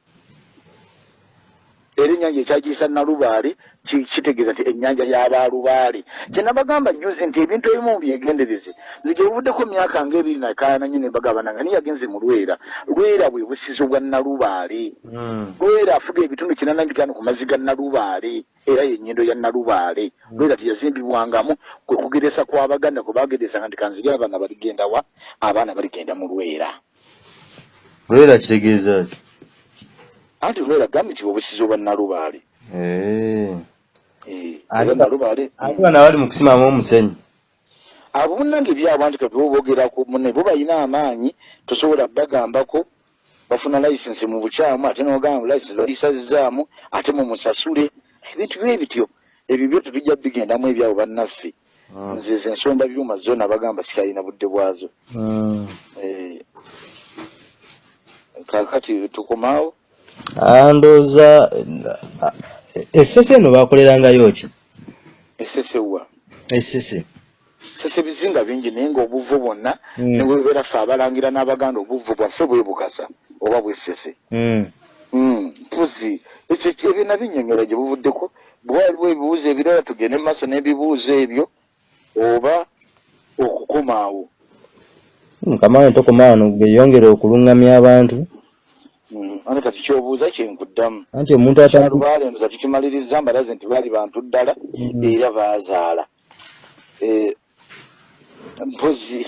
Speaker 2: Era ennyanja ekyagiyisa Nalubaale kitegeeza nti ennyanja y'Abalubaale. Kye nabagamba jjuzi nti ebintu ebimu byegendereze nzige obuddeko emyaka nga 2 nanyi ne bagabana nga niyagenze mu Lwera bwe busizo bwa Nalubaale. Lwera afuga ebitundu 85 ku mazzi ga Nalubaale era y'ennyindo ya Nalubaale. Lwera teyazimbibwangamu kwe kugeresa kw'Abaganda kwe bageresa nti kanzige abaana baligenda wa abaana baligenda mu Lwera.
Speaker 3: Lwera kitegeeza ki?
Speaker 2: Anti Lwera gambye nti obusizo bwa Nalubaale.
Speaker 3: Nalubaale abaana bali mu kusimamu omusenyu.
Speaker 2: Abo munnange byabo anti kwe boogera ku munne bo balina amaanyi tosobola bagambako bafuna license mu bukyamu ate n'ogamba license balisazizaamu ate mu musasule ebintu byebityo ebyo byo tetujja bigendamu ebyabo bannaffe nze ensonda byuma zona bagamba sikalina budde bwazo kakati tukomaawo
Speaker 3: ndowooza essese eno bakolerangayo ki
Speaker 2: essese wa
Speaker 3: essese
Speaker 2: sese bizinga bingi naye ng'obuvu bwonna ne bwebeera ffe abalangira n'abaganda obuvu bwaffe bwebukasa oba bwessese mpuzi ekyo ebyonna binnyonnyola gye buvuddeko bwaliwo ebibuuzo ebirala tugende mu maaso n'ebibuuzo ebyo oba okukomaawo
Speaker 3: mukama we tokoma wano beyongere okuluŋŋamya abantu
Speaker 2: ane kati kyobuuza kyenkuddamu
Speaker 3: anti omuntu
Speaker 2: atalubaale ndoza tukimaliriza mbalaze nti baali bantu ddala era baazaala mpozi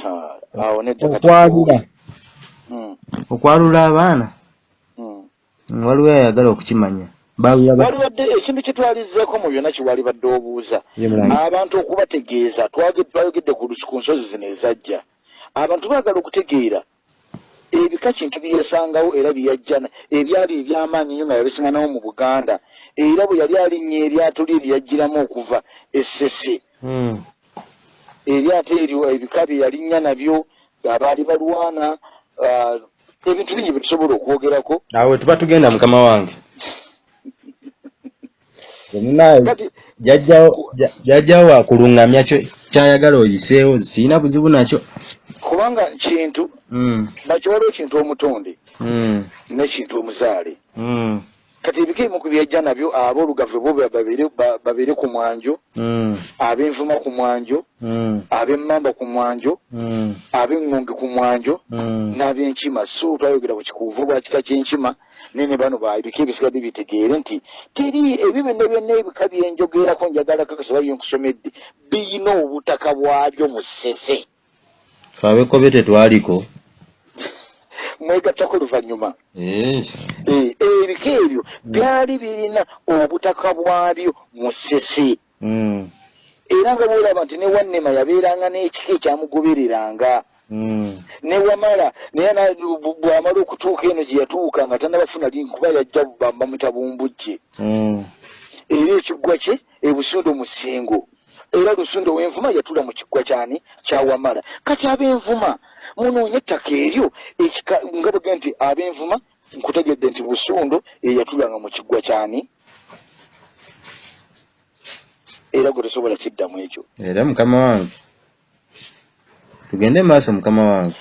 Speaker 2: awo
Speaker 3: neddaka okwalula abaana waliwo ayagala okukimanya
Speaker 2: waliwadde ekintu kye twalizzaako mu byonna kiwali badde obuuza abantu okubategeeza twayogedde ku nsozi zino ezajja abantu baagala okutegeera ebika kintu byeyasangawo era byeyajjana ebyali ebyamaanyi nnyo nga yabisinganawo mu Buganda era bwe yali alinnya eryato lye lyajjiramu okuva essese eryato eryo ebika bye yalinnya nabyo abaali balwana ebintu bingi bye tusobola okwogerako
Speaker 3: awe tuba tugenda mukama wange jjajjawo akuluŋŋamya kyayagala oyiseewo sirina buzibu nakyo
Speaker 2: kubanga kintu nakyo waliwo ekintu omutonde n'ekintu omuzaale kati ebika ebimu ku byajja nabyo ab'olugavu bo babeere ku mwanjo ab'envuma ku mwanjo ab'emmamba ku mwanjo ab'engonge ku mwanjo n'ab'enkima so twayogera ku kikuuvu bwa kika ky'enkima nene bano ebika ebisigadde bitegeere nti teri ebyo byonna byonna ebika byenjogerako njagala kakasa byenkusomedde biyina obutaka bwabyo mu ssese
Speaker 3: abekobe tetwaliko
Speaker 2: mwegattako luvannyuma ebika ebyo byali birina obutaka bwabyo mu ssese era nga bwolaba nti ne Wannema yabeeranga n'ekika ekyamugobereranga ne Wamala naye bw'amala okutuuka eno gye yatuuka nga tannabafuna linkuba yajja bamuyita Bumbujje era ekiggwa kye Busundo Musingo era Lusundo w'envuma yatula mu kiggwa kyani kya Wamala kati ab'envuma munoonye ettaka eryo nga bwe nti ab'envuma nkutegedde nti Busundo yatulanga mu kiggwa kyani era gwe tosobola kiddamu ekyo
Speaker 3: era mukama wange tugende maaso mukama wange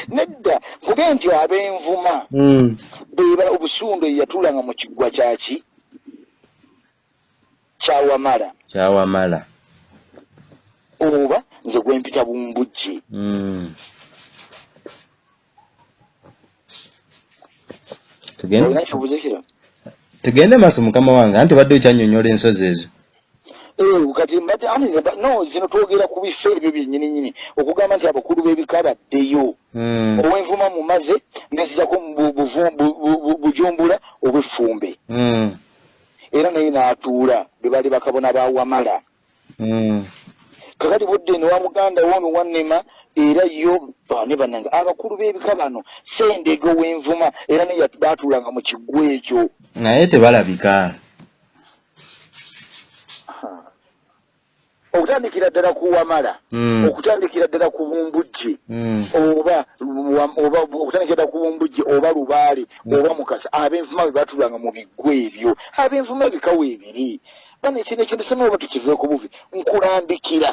Speaker 2: nedda kuge nti ab'envuma beba Obusundo yatulanga mu kiggwa kyaki kyawamala oba nze gwempita Bumbujje
Speaker 3: tugende maaso mukama wange anti badde okyannyonnyola ensozi ezo
Speaker 2: kati no zino twogera ku bifo ebyo byennyininyini okugamba nti abakulu b'ebika baddeyo ow'envuma mumaze nezijako Bujumbura obw'Effumbe era naye n'atuula be bali bakabona ba Wamala kakati budde ne wa muganda w'ono Wannema era yo ne bannanga abakulu b'ebika bano Sendege ow'envuma era naye baatuulanga mu kiggwa ekyo
Speaker 3: naye tebalabika
Speaker 2: okutandikira ddala ku Wamala okutandikira ddala ku Bumbujje oba okutandikira ddala ku Bumbujje oba Lubaale oba Mukasa ab'envuma be baatulanga mu biggwa ebyo ab'envuma ebikawo ebiri bano ekintu sema oba tukiveeko buvi nkulambikira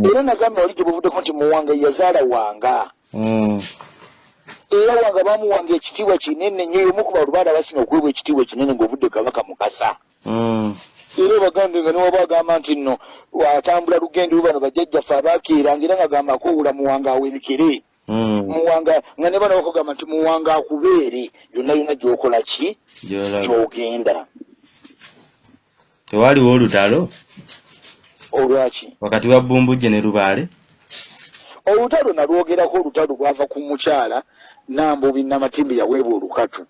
Speaker 2: era nagambye wali gye buvuddeko nti Muwanga yazaala Wanga era Wanga bamuwanga ekitiibwa kinene nnyo y'omu ku Balubaale abasinga okuweebwa ekitiibwa kinene ng'ovudde Kabaka Mukasa era bagande nga niwo bagamba nti nno watambula lugendo bano bajjajjaffe abaakeeranga era nga gamba akoowula Muwanga awerekere Muwanga nga ne bano bakugamba nti Muwanga akubeere yonna yonna gy'okola ki gy'ogenda
Speaker 3: tewaliwo olutalo
Speaker 2: olwaki
Speaker 3: wakati wa Bumbujje ne Lubaale
Speaker 2: olutalo nalwogerako olutalo lwava ku mukyala Nambubi Namatimbi yaweebwa olukatu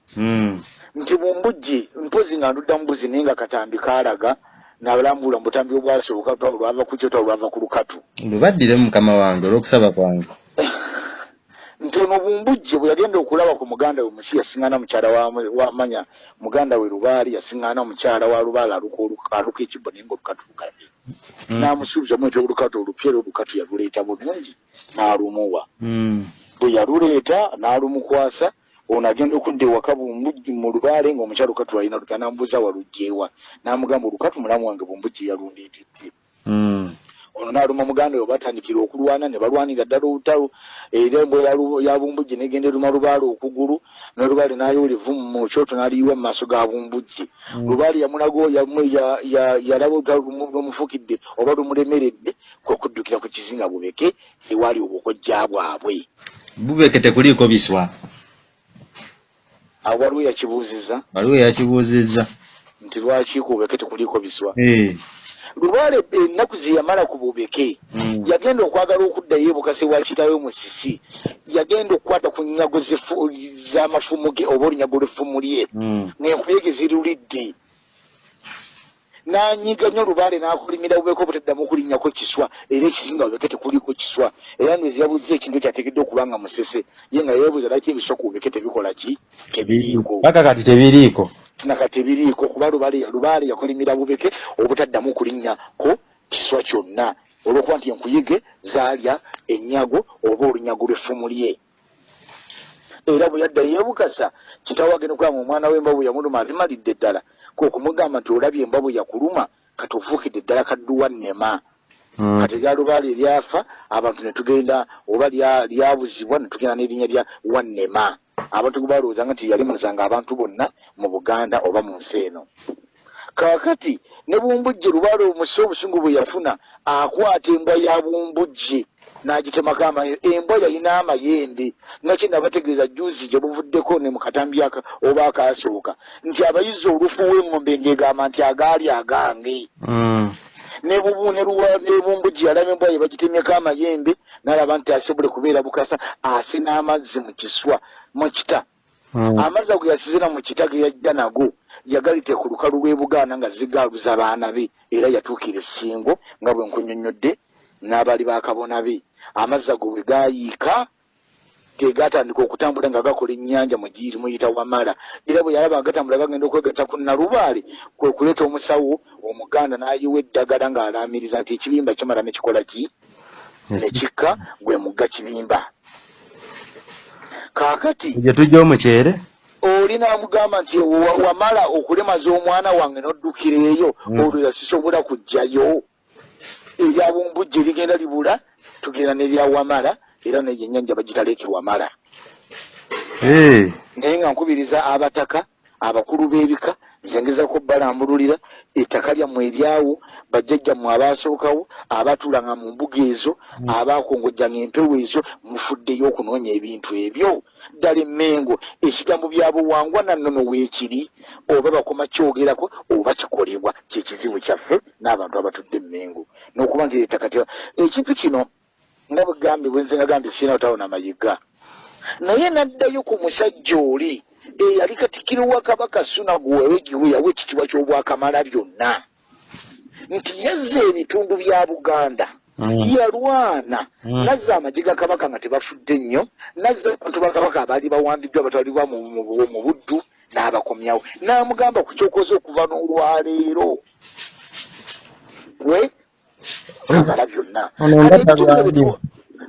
Speaker 2: nti Bumbujje mpozi nga ndudda mu mbuzi naye nga katambi kaalaga n'abalambula mu butambi obwasoboka lwava ku kyota lwava ku lukatu
Speaker 3: lubaddire mukama wange olw'okusaba kwange
Speaker 2: ntono bumbujje bwe yagenda okulaba ku muganda we musi yasingana mukyala wa manya muganda we Lubaali yasingana mukyala wa Lubaali aluka ekibbo nengo lukatuka namusuubiza mwete olukatu olupyero olukatu yaluleeta bulungi n'alumuwa bwe yaluleeta n'alumukwasa ono agenda okudda ewaka bumbujji mu Lubaale ng'omukyala olukatu alina lutya nambuuza walugjeewa n'amugamba olukatu mulamu wange bumbujji yalundeetedde ono n'aluma muganda we batandikira okulwana ne balwanira ddala olutalo era embwa ya bumbujji negenda eruma Lubaale okugulu n'Olubaale n'ayoola evvumu mu kyoto n'aliyiwa mu maaso ga bumbujji Lubaale yamulago yalaba olutalo lumufukidde oba lumulemeredde kwe kuddukira ku kizinga Bubeke ewaali obukojja bwabwe.
Speaker 3: Bubeke tekuliiko biswa.
Speaker 2: Waliwo yakibuuzizza nti lwaki ku Bubeke tekuliiko biswa. Lubaale ennaku ze yamala ku Bubeke yagenda okwagala okuddayo ebukase wa kitaawe Musisi yagenda okukwata ku nnyago z'amafumu ge oba olunyago lw'effumu lye ng'enkuyege zirulidde n'anyiga nnyo Lubaale n'akolimira Bubeke obutaddamu okulinnyako kiswa era ekizinga Bubeke tekuliiko kiswa era nwezi yabuuza ekintu kyateekeddwa okuba nga musese ye nga yeebuuza lwaki ebiswa ku Bubeke tebikola ki tebiriiko
Speaker 3: paka kati tebiriiko
Speaker 2: nakatebiriiko kuba Lubaale yakolimira Bubeke obutaddamu okulinnyako kiswa kyonna olw'okuba nti enkuyege zaalya ennyago oba olunyago lw'effumu lye era bwe yadda yeebukasa kitaawe agenda okulaba omwana w'embabwe yamuluma alimalidde ddala kwekumugamba nti olabye embabwe yakuluma kati ofuukidde ddala kadduwa nnema kati lya Lubaale eryafa abantu ne tugenda oba lyabuzibwa ne tugenda n'erinnya lya Wannema abantu balowoozanga nti yalimazanga abantu bonna mu Buganda oba mu nsi eno. Kaakati ne bumbujje Lubaale omusi obusungu bwe yafuna akwata embwa ya bumbujje n'agitemako amayembe. Embwa yalina amayembe nga kye nabategeeza juuzi gye buvuddeko ne mu katambi oba akaasooka nti abayizi olufu w'eŋŋombe ng'egamba nti agaali agange. Ne bumbujje yalaba embwa ye bagitemyeko amayembe n'alaba nti asobole kubeera bukasa ase n'amazzi mu kiswa mu kita. Amazzi ago yasizira mu kita ge yajja nago yagalite ku lukalu lw'e Buganda nga zigaaluza baana be era yatuukira essingo nga bwe nkunyonnyodde n'abali bakabona be. Amazzi ago bwe gaayiika ge gaatandika okutambula nga gakola ennyanja mu giri muyita Wamala era bwe yalaba agatambula gagenda okwegatta ku Nalubaale kwe kuleeta omusawo Omuganda n'ayiwa eddagala ng'alaamiriza nti ekibimba kimala ne kikola ki ne kikka gwe mugga kibimba. Kaakati
Speaker 3: gye tujja omukyere
Speaker 2: oli n'amugamba nti wamala okulemaza omwana wange n'oddukira eyo olwo sisobola kujjayo erya bumbujje ligenda libula tugenda n'erya Wamala era n'eyo ennyanja bagitaleke Wamala. Naye nga nkubiriza abataka abakulu b'ebika zengezako balambululira ettaka lyammwe eryawo bajjajjammwe abaasookawo abaatuulanga mu mbuga ezo abaakongojjanga empewo ezo mufuddeyo okunoonya ebintu ebyo ddala Emmengo ekigambo bya buwangwa nannono weekiri oba bakoma kyogerako oba kikolebwa kyekizibu kyaffe n'abantu abatudde Emmengo n'okuba nti ettaka ekintu kino nga bwe nze nagambye sirina otawona mayiga naye n'addayo ku musajja oli eyali Katikkiro wa Kabaka Ssuuna Guwewegiwe yawa ekitiibwa ky'Obwakamala byonna nti yazza ebitundu bya Buganda yalwana nazza amagye ga Kabaka nga tebafudde nnyo nazza abantu ba Kabaka abaali bawambiddwa batwalibwa mu buddu n'abakomyawo n'amugamba ku kyokoze okuva n'olwaleero gwe Kamala byonna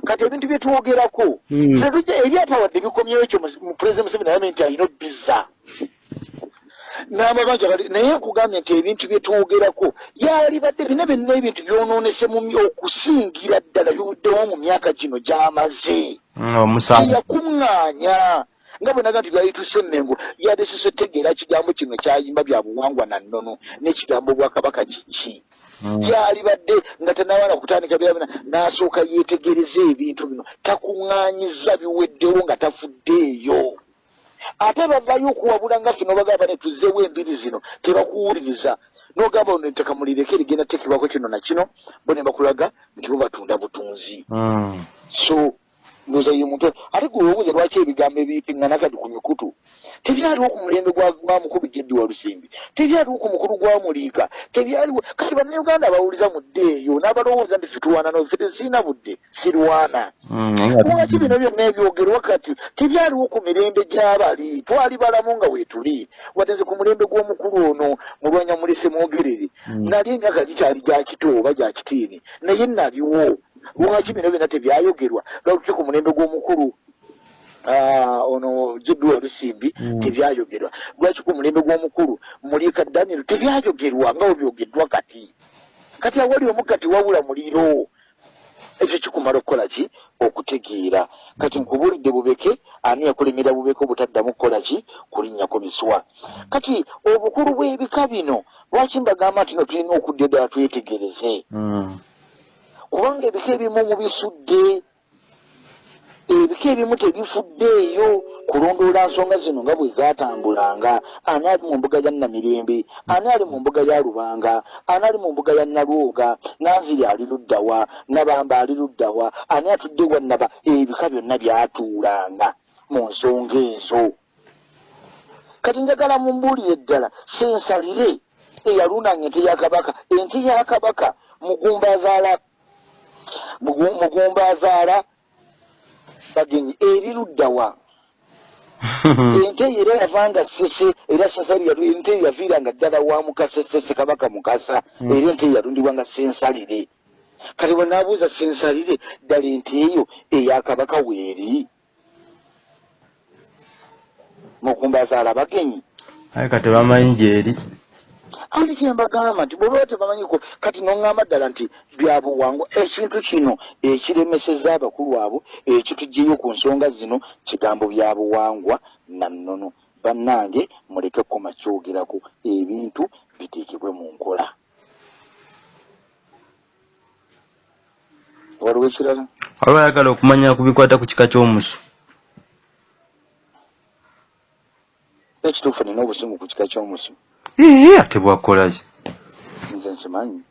Speaker 2: kati ebintu bye twogerako ebyapawadde bikomyewo ekyo mu Pulezidenti Museveni ayamye nti alina bizza n'amabanja naye nkugambye nti ebintu bye twogerako yalibadde bina byonna ebintu byonoonese okusingira ddala biwuddewo mu myaka gino gy'amaze yakuŋŋaanya nga bwe naga nti byayituse Emmengo yadesose tegeera kigambo kino kyayimba bya buwangwa na nnono n'ekigambo Bwakabaka kiki yalibadde nga tenawala kutandika byabina n'asooka yeetegereza ebintu bino takuŋŋaanyiza biweddewo nga tafuddeeyo ate bavayo okuwabula nga ffe n'obagamba ne tuzzeewo embiri zino tebakuwuliriza n'ogamba ono ettaka mulireke ligenda tekebwako kino na kino bo ne bakulaga nti bo batunda butunzi. So ndoza ye muntu ate kubuuza lwaki ebigambo ebiyitiŋŋana kati ku mikutu tebyaliwo ku mulembe gwa mukulu Jeddi Walusimbi tebyaliwo ku mukulu gwa Muliika tebyaliwo kati bannayuganda bawuliza mu dde eyo n'abalowooza nti fituwaana nofite siina budde sirwana lwaki bino byonna ebyogerwa kati tebyaliwo ku mirembe gy'abali twali balamu nga weetuli wadde nze ku mulembe gw'omukulu ono Mulwanya Mulese Mwogerere nali emyaka gikyali gya kito oba gya kitiini naye naliwo lwaki bino byonna tebyayogerwa lwaki ku mulembe gw'omukulu ono Jeddi Walusimbi tebyayogerwa lwaki ku mulembe gw'omukulu Muliika Daniel tebyayogerwa nga webyogeddwa kati awali omu kati wabula muliro ekyo kikumala okukola ki okutegeera kati nkubulidde Bubeke ani yakulemera Bubeke obutaddamu kukola ki kulinnyako miswa kati obukulu bw'ebika bino lwaki mbagamba nti no tulina okudda eddala twetegereze kubanga ebika ebimu mubisudde ebika ebimu tebifuddeeyo kulondoola nsonga zino nga bwe zaatambulanga ani ali mu mbuga ya Namirembe ani ali mu mbuga ya Lubanga ani ali mu mbuga ya Nalwoga Nanziri ali luddawa Nabamba ali luddawa ani atudde wannaba ebika byonna byatuulanga mu nsonga ezo kati njagala mumbuulire ddala sensalire eyalunanga ente ya Kabaka ente ya Kabaka Mugumba azaala Bagenyi eri luddawa ente era yavanga Ssese era Sensalire ente yaviiranga ddala wa Mukasa Ssese Kabaka Mukasa era ente yalundibwa nga Sensalire kati bwe naabuuza Sensalire ddala ente eyo eya Kabaka weeri Mugumba azaala Bagenyi
Speaker 3: aye kati bamanyi gyeri
Speaker 2: andi kyembagamba nti bweba tebamanyiko kati noŋŋamba ddala nti byabuwangwa ekintu kino ekiremeseza abakulu abo ekituggyeyo ku nsonga zino kigambo byabuwangwa nannono bannange muleke koma kyogerako ebintu biteekebwe mu nkola waliwo ekirala
Speaker 3: waliwo ayagala okumanya ku bikwata ku kika ky'omusu
Speaker 2: ekituufu nina obusungu ku kika ky'omusu
Speaker 3: ate bwakolaki
Speaker 2: nze nkimanyi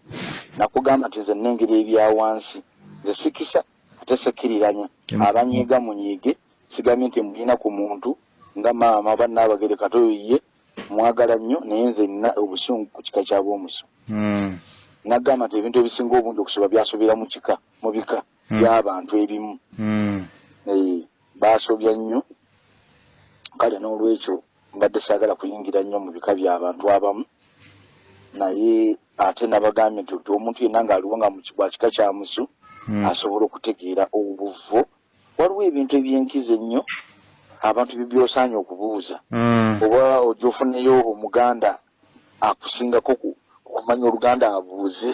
Speaker 2: nakugamba nti nze nnengera ebyawansi nze sikisa ate sekiriranya abanyiiga munyiige sigambye nti mulina ku muntu nga maama bannaabagere katoyo ye mwagala nnyo naye nze nina obusungu ku kika kyab'omusu nagamba nti ebintu ebisinga obungi okusoba byasobera mu bika by'abantu ebimu baasobya nnyo kale n'olwekyo mbadde saagala kuyingira nnyo mu bika by'abantu abamu naye ate nabagambye nti omuntu yenna ng'aliwo nga gwa kika kya musu asobola okutegeera obuvo waliwo ebintu ebyenkiza ennyo abantu byosaanye okubuuza oba ojja ofuneyo Omuganda akusingako okumanya Oluganda abuuze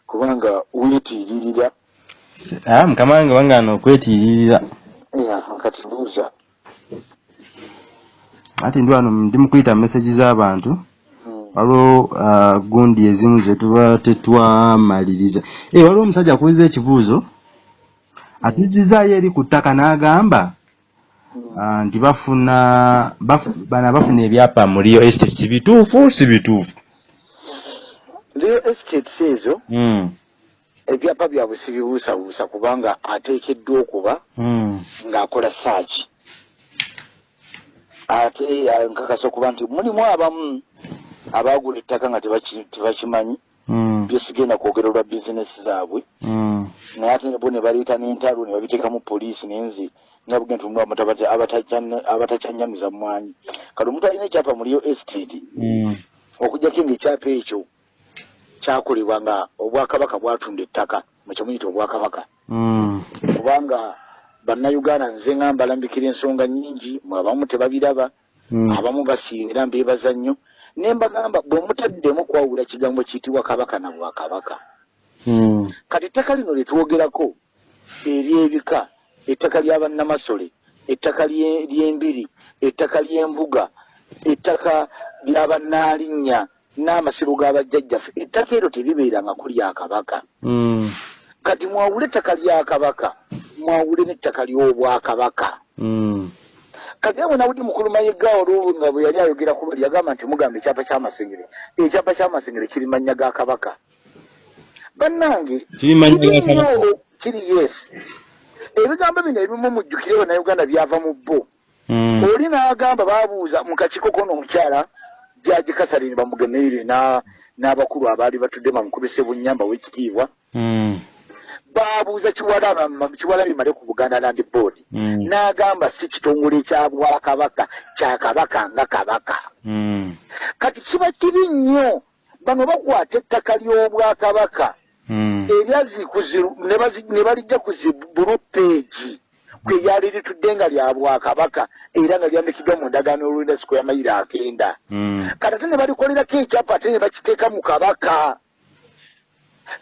Speaker 2: kubanga weetiiririra
Speaker 3: mukama wange wangaana okwetiiririra
Speaker 2: kati buuza
Speaker 3: ati ndi wano ndi mu kuyita meseji z'abantu waliwo gundi ezimu ze tuba tetwamaliriza waliwo omusajja akubuuza ekibuuzo atuzizaayo eri ku ttaka n'agamba nti bana bafuna ebyapa mu Rio Estate si bituufu
Speaker 2: Rio Estate ezo ebyapa byabwe sibibuusabuusa kubanga ateekeddwa okuba ng'akola saaki ate nkakasa okuba nti mulimu abamu abaagula ettaka nga tebakimanyi byesigenda kwogera olwa bizinesi zaabwe naye ate bo ne baleeta n'entalo ne babiteekamu poliisi nenze nabuge nti omuntu abatakyanyanuza mwanyi kati omuntu alina ekyapa mu Rio Estate okujjako ng'ekyapa ekyo kyakolebwa nga Obwakabaka bwatunda ettaka mukimuyita Obwakabaka kubanga bannayuganda nze nga mbalambikira ensonga nnyingi abamu tebabiraba abamu basiimira mbeebaza nnyo ne mbagamba bwe mutaddemu kwawula kigambo kiyitibwa Kabaka na Bwakabaka kati ettaka lino lyetwogerako ery'ebika ettaka ly'abannamasole ettaka ly'embiri ettaka ly'embuga ettaka ly'abannalinnya n'amasiro g'abajjajjaffe ettaka eryo teribeeranga ku lya Kabaka kati mwawule ettaka lya Kabaka mwawule n'ettaka ly'Obwakabaka kati abo nawudi mukulu Mayiga olwo nga bwe yali ayogera ku bali yagamba nti mugamba ekyapa ky'amasengere kiri mannya ga Kabaka bannange kiri yes ebigambo bino ebimu mujjukire na Uganda byava mu bbo oli n'agamba babuuza mu kakiiko kono omukyala Judge Catherine Bamugemeire n'abakulu abaali batudde bamukubise bunnyamba w'ekitiibwa babuuza Kiwalabi Male ku Buganda Land Board n'agamba si kitongole kya Bwakabaka kya Kabaka nga Kabaka kati kiba kibi nnyo bano bakwata ettaka ly'Obwakabaka ne balijja ku zibulu peegi kwe lyali litudde nga lya Bwakabaka era nga lyandikiddwa mu ndagaano y'olwenda siku ya mayiro 9 kati ate ne balikolerako ekyapa ate ne bakiteeka mu Kabaka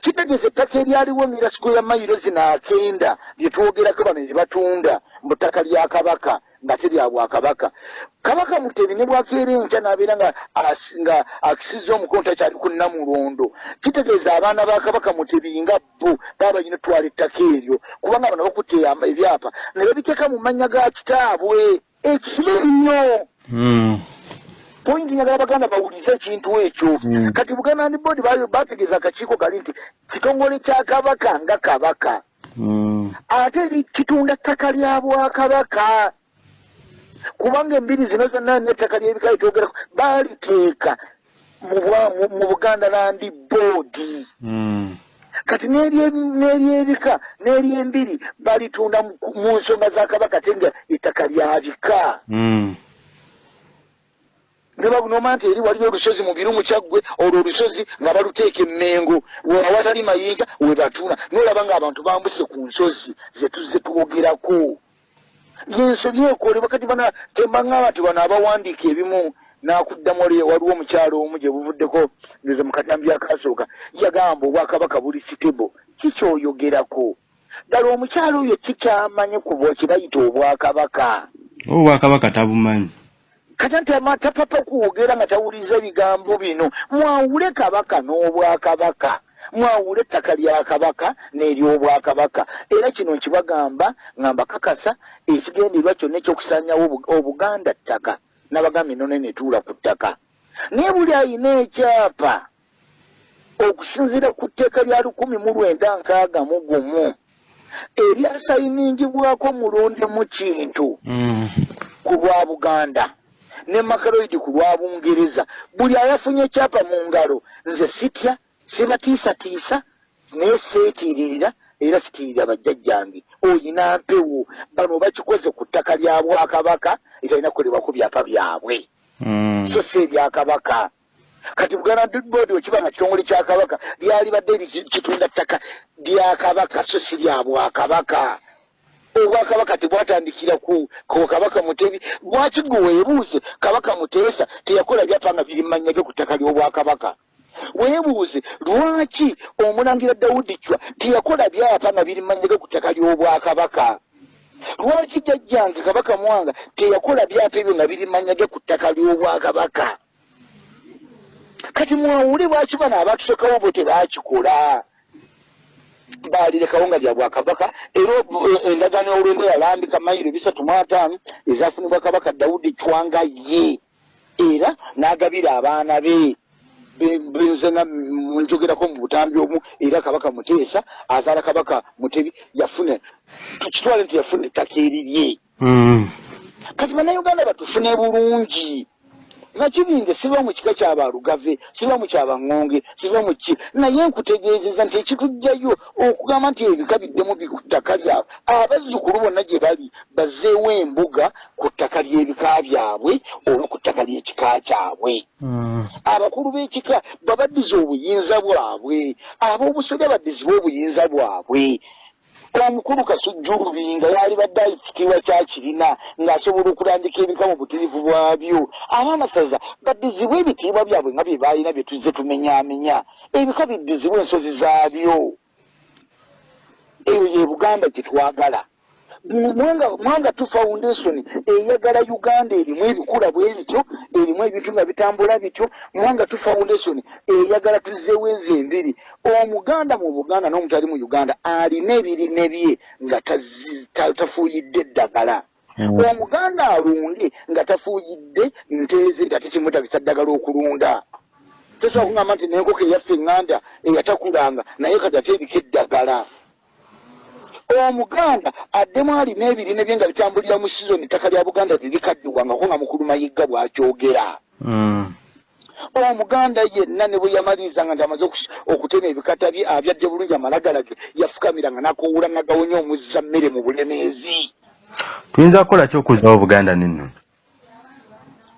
Speaker 2: kitegeeza ettaka eryaliwo emira siku ya mayiro 9 bye twogerako bano ne batunda mu ttaka lya Kabaka nga terya Bwakabaka Kabaka Mutebi ne bwakeera enkya n'abeera nga akisizza omukono takyali ku Namulondo kitegeeza abaana ba Kabaka Mutebi nga bo baba balina twala ettaka eryo kubanga bano bakutte ebyapa ne babiteeka mu mannya ga kitaabwe ekibi nnyo pointi njagala Baganda bawulize ekintu ekyo kati Buganda Land Board bategeeza akakiiko kali nti kitongole kya Kabaka nga Kabaka ate kitunda ttaka lya Bwakabaka kubanga embiri zino zonna n'ettaka ly'ebika litwogerako baliteeka mu Buganda Land Board kati n'eryebika n'eryembiri balitunda mu nsonga za Kabaka tenga ettaka lya bika nebagunoma nti eri waliwo olusozi mu birumu kyaggwe olwo olusozi nga baluteeka emmengo awatali mayinja we batuna n'olaba ng'abantu bambuse ku nsozi ze twogerako yensobi ekolebwa kati bana tembaŋŋamba nti bano abawandiika ebimu n'akuddamu waliwo omukyalo omu gye buvuddeko ngeze mu katambi akasooka yagamba Obwakabaka buli sitebo kikyoyogerako ddala omukyalo oyo kikyamanyi kuba kirayita Obwakabaka
Speaker 3: tabumanyi
Speaker 2: kati nti amatapapa kuwogera nga tawuliza ebigambo bino mwawule Kabaka n'Obwakabaka mwawule ettaka lya Kabaka n'ery'Obwakabaka era kino nkibagamba ngamba kakasa ekigendererwa kyonna ekyokusaanyawo Obuganda ttaka n'abagambye none netuula ku ttaka naye buli ayina ekyapa okusinziira ku tteeka lya 1961 eryasayiningibwako mulonde mu kintu ku lwa Buganda ne Makaloidi ku lwa Bungereza buli ayafunye ekyapa mu ngalo nze sitya sibatiisatiisa naye seetiiririra era sitiirira bajjajjange oyina mpewo bano bakikoze ku ttaka lya Bwakabaka etalina kukolebwa ku byapa byabwe so si erya Kabaka kati Buganda Land Board wekiba nga kitongole kya Kabaka lyali badde kitunda ttaka lya Kabaka so si lya Bwakabaka Obwakabaka tebwatandikira ku Kabaka Mutebi lwaki gwe weebuuze Kabaka Muteesa teyakola byapa nga biri mannya ge ku ttaka ly'Obwakabaka weebuuze lwaki Omulangira Daudi Chwa teyakola byapa nga biri mannya ge ku ttaka ly'Obwakabaka lwaki jjajjange Kabaka Mwanga teyakola byapa ebyo nga biri mannya ge ku ttaka ly'Obwakabaka kati mwawule lwaki bano abatusookawo bo tebaakikola balirekawo nga lya Bwakabaka era endagaano y'olwendo yalambika mayiro 305 ezafunibwa Kabaka Daudi Chwanga ye era n'agabira abaana be benze nga njogerako mu butambi omu era Kabaka Muteesa azaala Kabaka Mutebi yafune tukitwale nti yafune ettaka erirye kati bannayuganda batufune bulungi nakibinge siba mu kika ky'Abalugave siba mu ky'Abaŋŋonge siba mu ki naye nkutegeezeza nti ekitujjayo okugamba nti ebika biddemu ku ttaka lyabwe abazzukulu bonna gye bali bazzeewo embuga ku ttaka ly'ebika byabwe oba ku ttaka ly'ekika kyabwe abakulu b'ekika babaddiza obuyinza bwabwe ab'obusolya baddizibwa obuyinza bwabwe omukulu Kasujju Lubinga yali badde ekitiibwa kyakirina ng'asobola okulandika ebika mu butirivu bwabyo ab'amasaza baddizibwa ebitiibwa byabwe nga bye baalina bye tuzze tumenyaamenya ebika biddizibwa ensozi zaabyo eyo ye Buganda gye twagala Mwanga Foundation eyagala Uganda erimu ebikula bwe bityo erimu ebintu nga bitambula bityo Mwanga Foundation eyagala tuzzeewo enzembiri omuganda mu Buganda n'omutali mu Uganda alina ebirime bye nga tafuuyidde eddagala omuganda alunde nga tafuuyidde nteeze ate kimutagisa ddagala okulunda tosobola kungamba nti n'enkoko eyaffe eŋŋanda eyatakulanga naye kati ate eriko eddagala omuganda addemu alina ebirime bye nga bitambulira mu sizoni ettaka lya Buganda terikaddiwangako nga mukulu Mayiga bw'akyogera. Omuganda yenna ne bwe yamalirizanga nti amaze okutema ebikata bye abyadde bulungi amalagalage yafukamiranga n'akoowula nagawonya omuzza mmere mu bulemeezi.
Speaker 3: Tuyinza kukola ki okuzzaawo Buganda n'ennono?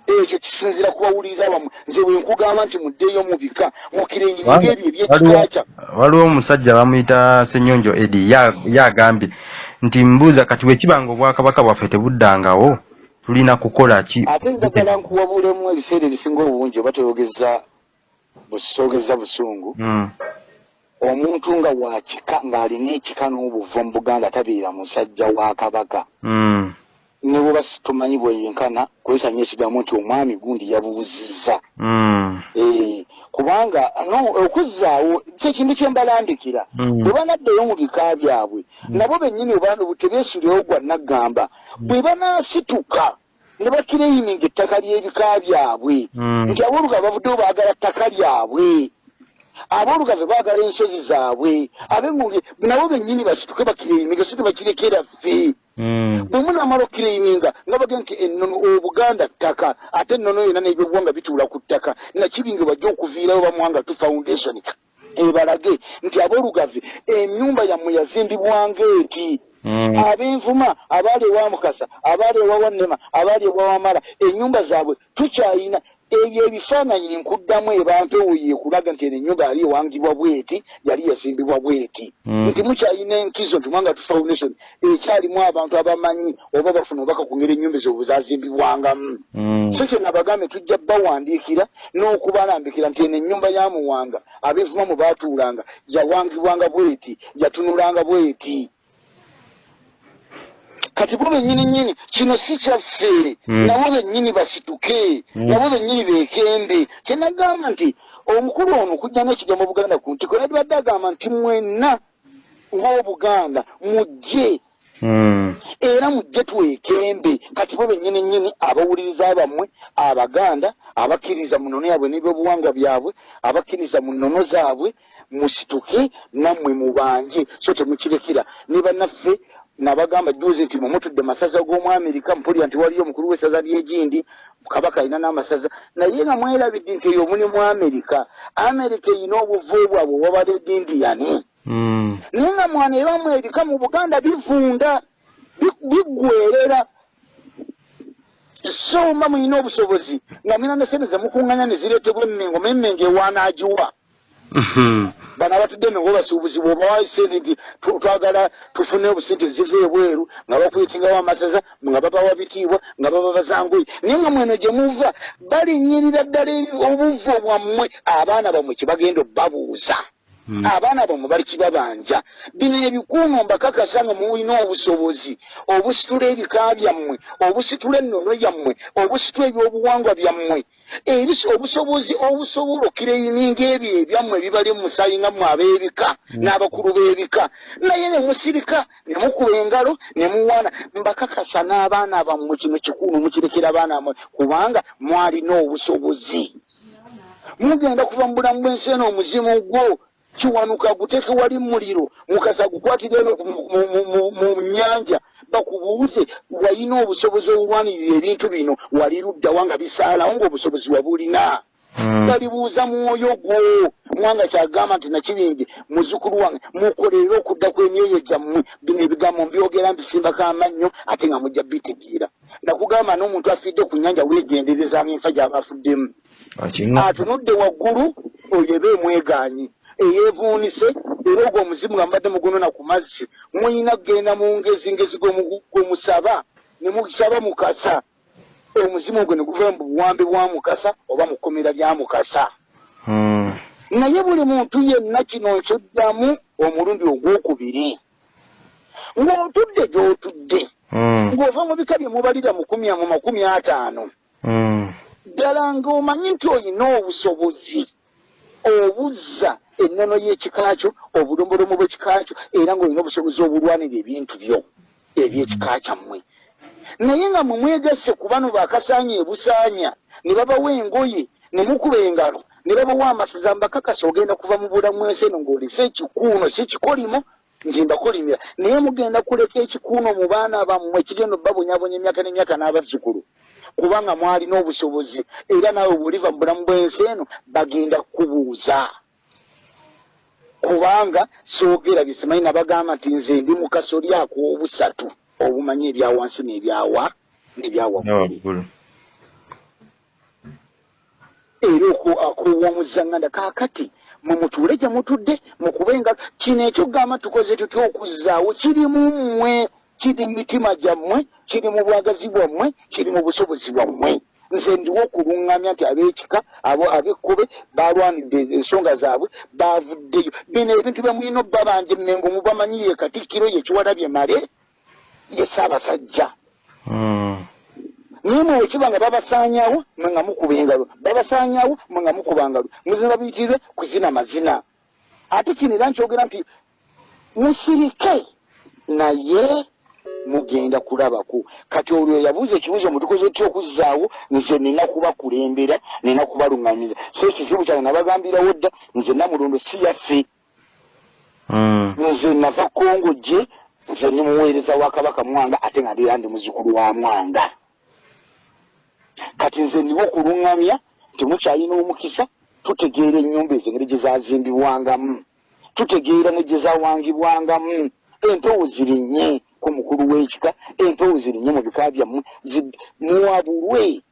Speaker 2: Ekyo kisinziira kubawuliriza abamu. Nze bwe nkugamba nti muddeeyo mu bika mukireyininga ebyo ebyekikaaca.
Speaker 3: Waliwo omusajja bamuyita Ssenyonjo Edi yagambye nti mbuuza kati bwe kibanga obwakabaka bwaffe tebuddangawo tulina kukola ki?
Speaker 2: Ate njagala nkuwabulemu ebiseera ebisinga obungi oba toyogeza busungu. Omuntu nga wakika ng'alina ekika n'obuva mu Buganda tabeera musajja wa kabaka. Ne bwe tumanyi bweyenkana kwesanya ekigambo nti omwami gundi yabuuzizza. Kubanga okuzzaawo kyekintu kyembalandikira bwe banaddeyo mu bika byabwe nabo bennyini tebeesulewo gwa naggamba bwe banaasituka ne bakireyininga ettaka ly'ebika byabwe nti aboolugave bavuddewo baagala ttaka lyabwe, aboolugave baagala ensozi zaabwe, ab'engonge nabo bennyini basituke bakireyininga so tebakirekera ffe. Bwe munaamala okukireyininga nga bagenda nti ennono Obuganda ttaka ate ennono yonna n'ebyobuwangwa bituula ku ttaka nakibinge bajja okuviirayo bamuwanga tu foundation ebalage nti aboolugave ennyumba yammwe yazimbibwanga eti. Ab'envuma abaali ewa Mukasa abaali ewa Wannema abaali ewa Wamala ennyumba zaabwe tukyayina. Ebyo ebifaananyi nkuddamu ebampewuye kulaga nti ennyumba yali ewangibwa bweti yali yazimbibwa bweti nti mukyayina enkizo nti mwanga tu foundation ekyalimu abantu abamanyi oba bafuna obaka ku ngeri ennyumba ezo bwezazimbibwangamu. So kye nabagambe tujja bawandiikira n'okubalambikira nti eno ennyumba ya Muwanga ab'envuma mwe baatuulanga yawangibwanga bweti yatunulanga bweti. Kati bo bennyini kino si kyaffe nabo bennyini basituke nabo bennyini beekembe. Kye nagamba nti omukulu ono okujja n'ekigambo Buganda ku ntiko yadibadde agamba nti mwenna ng'Obuganda mujje era mujje twekembe. Kati bo bennyini abawuliriza bammwe Abaganda abakkiriza mu nnono yaabwe n'ebyobuwangwa byabwe abakkiriza mu nnono zaabwe musituke nammwe mubanje so temukirekera. Ne bannaffe nabagamba juzi nti mutudde masaza g'omu Amerika mpulira nti waliyo omukulu w'essaza ly'Egindi kabaka alina n'amasaza naye nga mwerabidde nti eyo muli mu Amerika erina obuvu bwabwe obwabala Egindiyani naye nga mwana ebamu ebika mu Buganda bivunda biggwerera. So mba mulina obusobozi nga mulina ne ssente ze mukuŋŋanya ne zireetebwa emmengo memmenge ewaanaagiwa. Bano abatudde ngo basuubuzi bw'obawa ssente nti twagala tufune obusente zive ebweru nga bakuyitingawo amasaza nga babawa bitiibwa nga baba bazanguye naye nga mweno gye muva balinnyirira ddala obuvu bwammwe abaana bammwe kye bagenda obbabuuza. Abaana bammwe bali kibabanja. Bino ebikuuno mbakakasa nga mulina obusobozi obusitula ebika byammwe obusitula ennono yammwe obusitula ebyobuwangwa byammwe obusobozi obusobola okukireyininga ebyo ebyammwe ebibali mu musaayi nga mmwe ab'ebika n'abakulu b'ebika naye ne musirika ne mukuba engalo ne muwaana. Mbakakasa n'abaana bammwe kino kikuuno mukirekera abaana bammwe kubanga mwalina obusobozi. Mugenda kuva mu bulamu bw'ensi eno omuzimu gwo kiwanuka guteeke wali muliro Mukasa gukwatire mu nnyanja bakubuuze walina obusobozi obulwanirira ebintu bino wali luddawa nga bisaalawo ng'obusobozi wabulina. Balibuuza mwoyo gwo. Mwanga kyagamba nti nakibinge muzzukulu wange mukolerere okudda kw'emyoyo gyammwe bino ebigambo mbyogera mbisimbako amannyo ate nga mujja bitegeera. Nakugamba n'omuntu afidde ku nnyanja weegendereza enfa gy'aba afuddemu. Atunudde waggulu oyo eba emwegaanyi eyeevuunise era ogwo omuzimu nga mbadde mugunona ku mazzi muyina kugenda mu ngezi gwe musaba ne musaba Mukasa. Omuzimu gwe ne guva mu buwambe bwa Mukasa oba mu kkomera lya Mukasa. Naye buli muntu yenna kino nkiddamu omulundi ogwokubiri ng'otudde gy'otudde ng'ova mu bika bye mubalira mu 50 ddala ng'omanyi nti olina obusobozi obuzza ennono y'ekika kyo obulombolombo bw'ekika kyo era ng'olina obusobozi obulwanira ebintu byo eby'ekika kyammwe. Naye nga mwegasse ku bano bakasaanya ebusaanya ne babawa engoye ne mukuba engalo ne babawa amasaza mbakakasa ogenda kuva mu bulamu ensi eno ng'olese ekikuuno si kikolimo ngimba kulimira naye mugenda kuleka ekikuuno mu baana bammwe kigenda babonyabonya emyaka n'emyaka n'abazzukulu kubanga mwali n'obusobozi era naawe bw'oliva mu bulamu bw'ensi eno bagenda kubuuza kubanga soogera bisimanyi nabagamba nti nze ndi mu kasolyako obusatu obumanyi ebya wansi n'ebyawaggulu era akuwomuzanganda kaakati mumutuule gye mutudde mukubenga kino ekyogamba tukoze tutya okuzzaawo kiri mu mmwe kiri mu mitima gyammwe kiri mu bwagazi bwammwe kiri mu busobozi bwammwe nze ndiwo okuluŋŋamya nti ab'ekika ab'ekkobe balwanidde ensonga zaabwe baavuddeyo bino ebintu bye mulina obba banje Mmengo mubamanyiye Katikkiro ye Kiwalabye Male ye Ssaabasajja naye mwe wekiba nga babasaanyawo mwe nga mukuba engalo babasaanyawo mwe nga mukuba ngalo muzina biyitire kuzina mazina ate kino era nkyogera nti musirike naye mugenda kulabako kati olwo yabuuza ekibuuzo mutukoze tutya okuzzaawo nze nina kubakulembera nina kubaluŋŋanyiza so ekizibu kyange nabagambirawo dda nze Namulondo si yaffe nze nava Kongo gye nze ni muweereza wa Kabaka Mwanga ate nga ndira ndi muzzukulu wa Mwanga kati nze niwo okuluŋŋamya nti mukyalina omukisa tutegeera ennyumba ezengeri gye zaazimbibwangamu tutegeera ne gye zaawangibwangamu empewo zirinnye ku mukulu w'ekika empewo zirinnye mu bika byammwe muwabulwe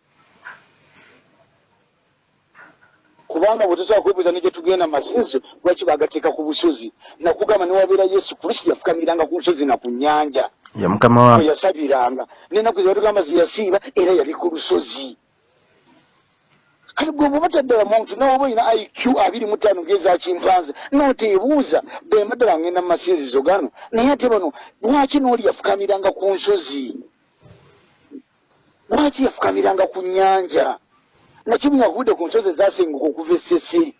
Speaker 2: kubanga bwe tusobola kwebuuza ne gye tugenda masinzo lwaki bagateeka ku busozi nakugamba ne wabeera Yesu Kristo yafukamiranga ku nsozi na ku nnyanja
Speaker 3: ya mukama wa
Speaker 2: yasabiranga n'ennaku ze batugamba ze yasiiba era yali ku lusozi kati gwe bwe bataddala muntu nawe olina IQ 25 ngeza kimpanze n'oteebuuza bwe maddala ngenda mu masinzizo gano naye ate bano lwaki n'oli yafukamiranga ku nsozi lwaki yafukamiranga ku nnyanja nakibunya kudde ku nsozi ezasenguka okuva esseseri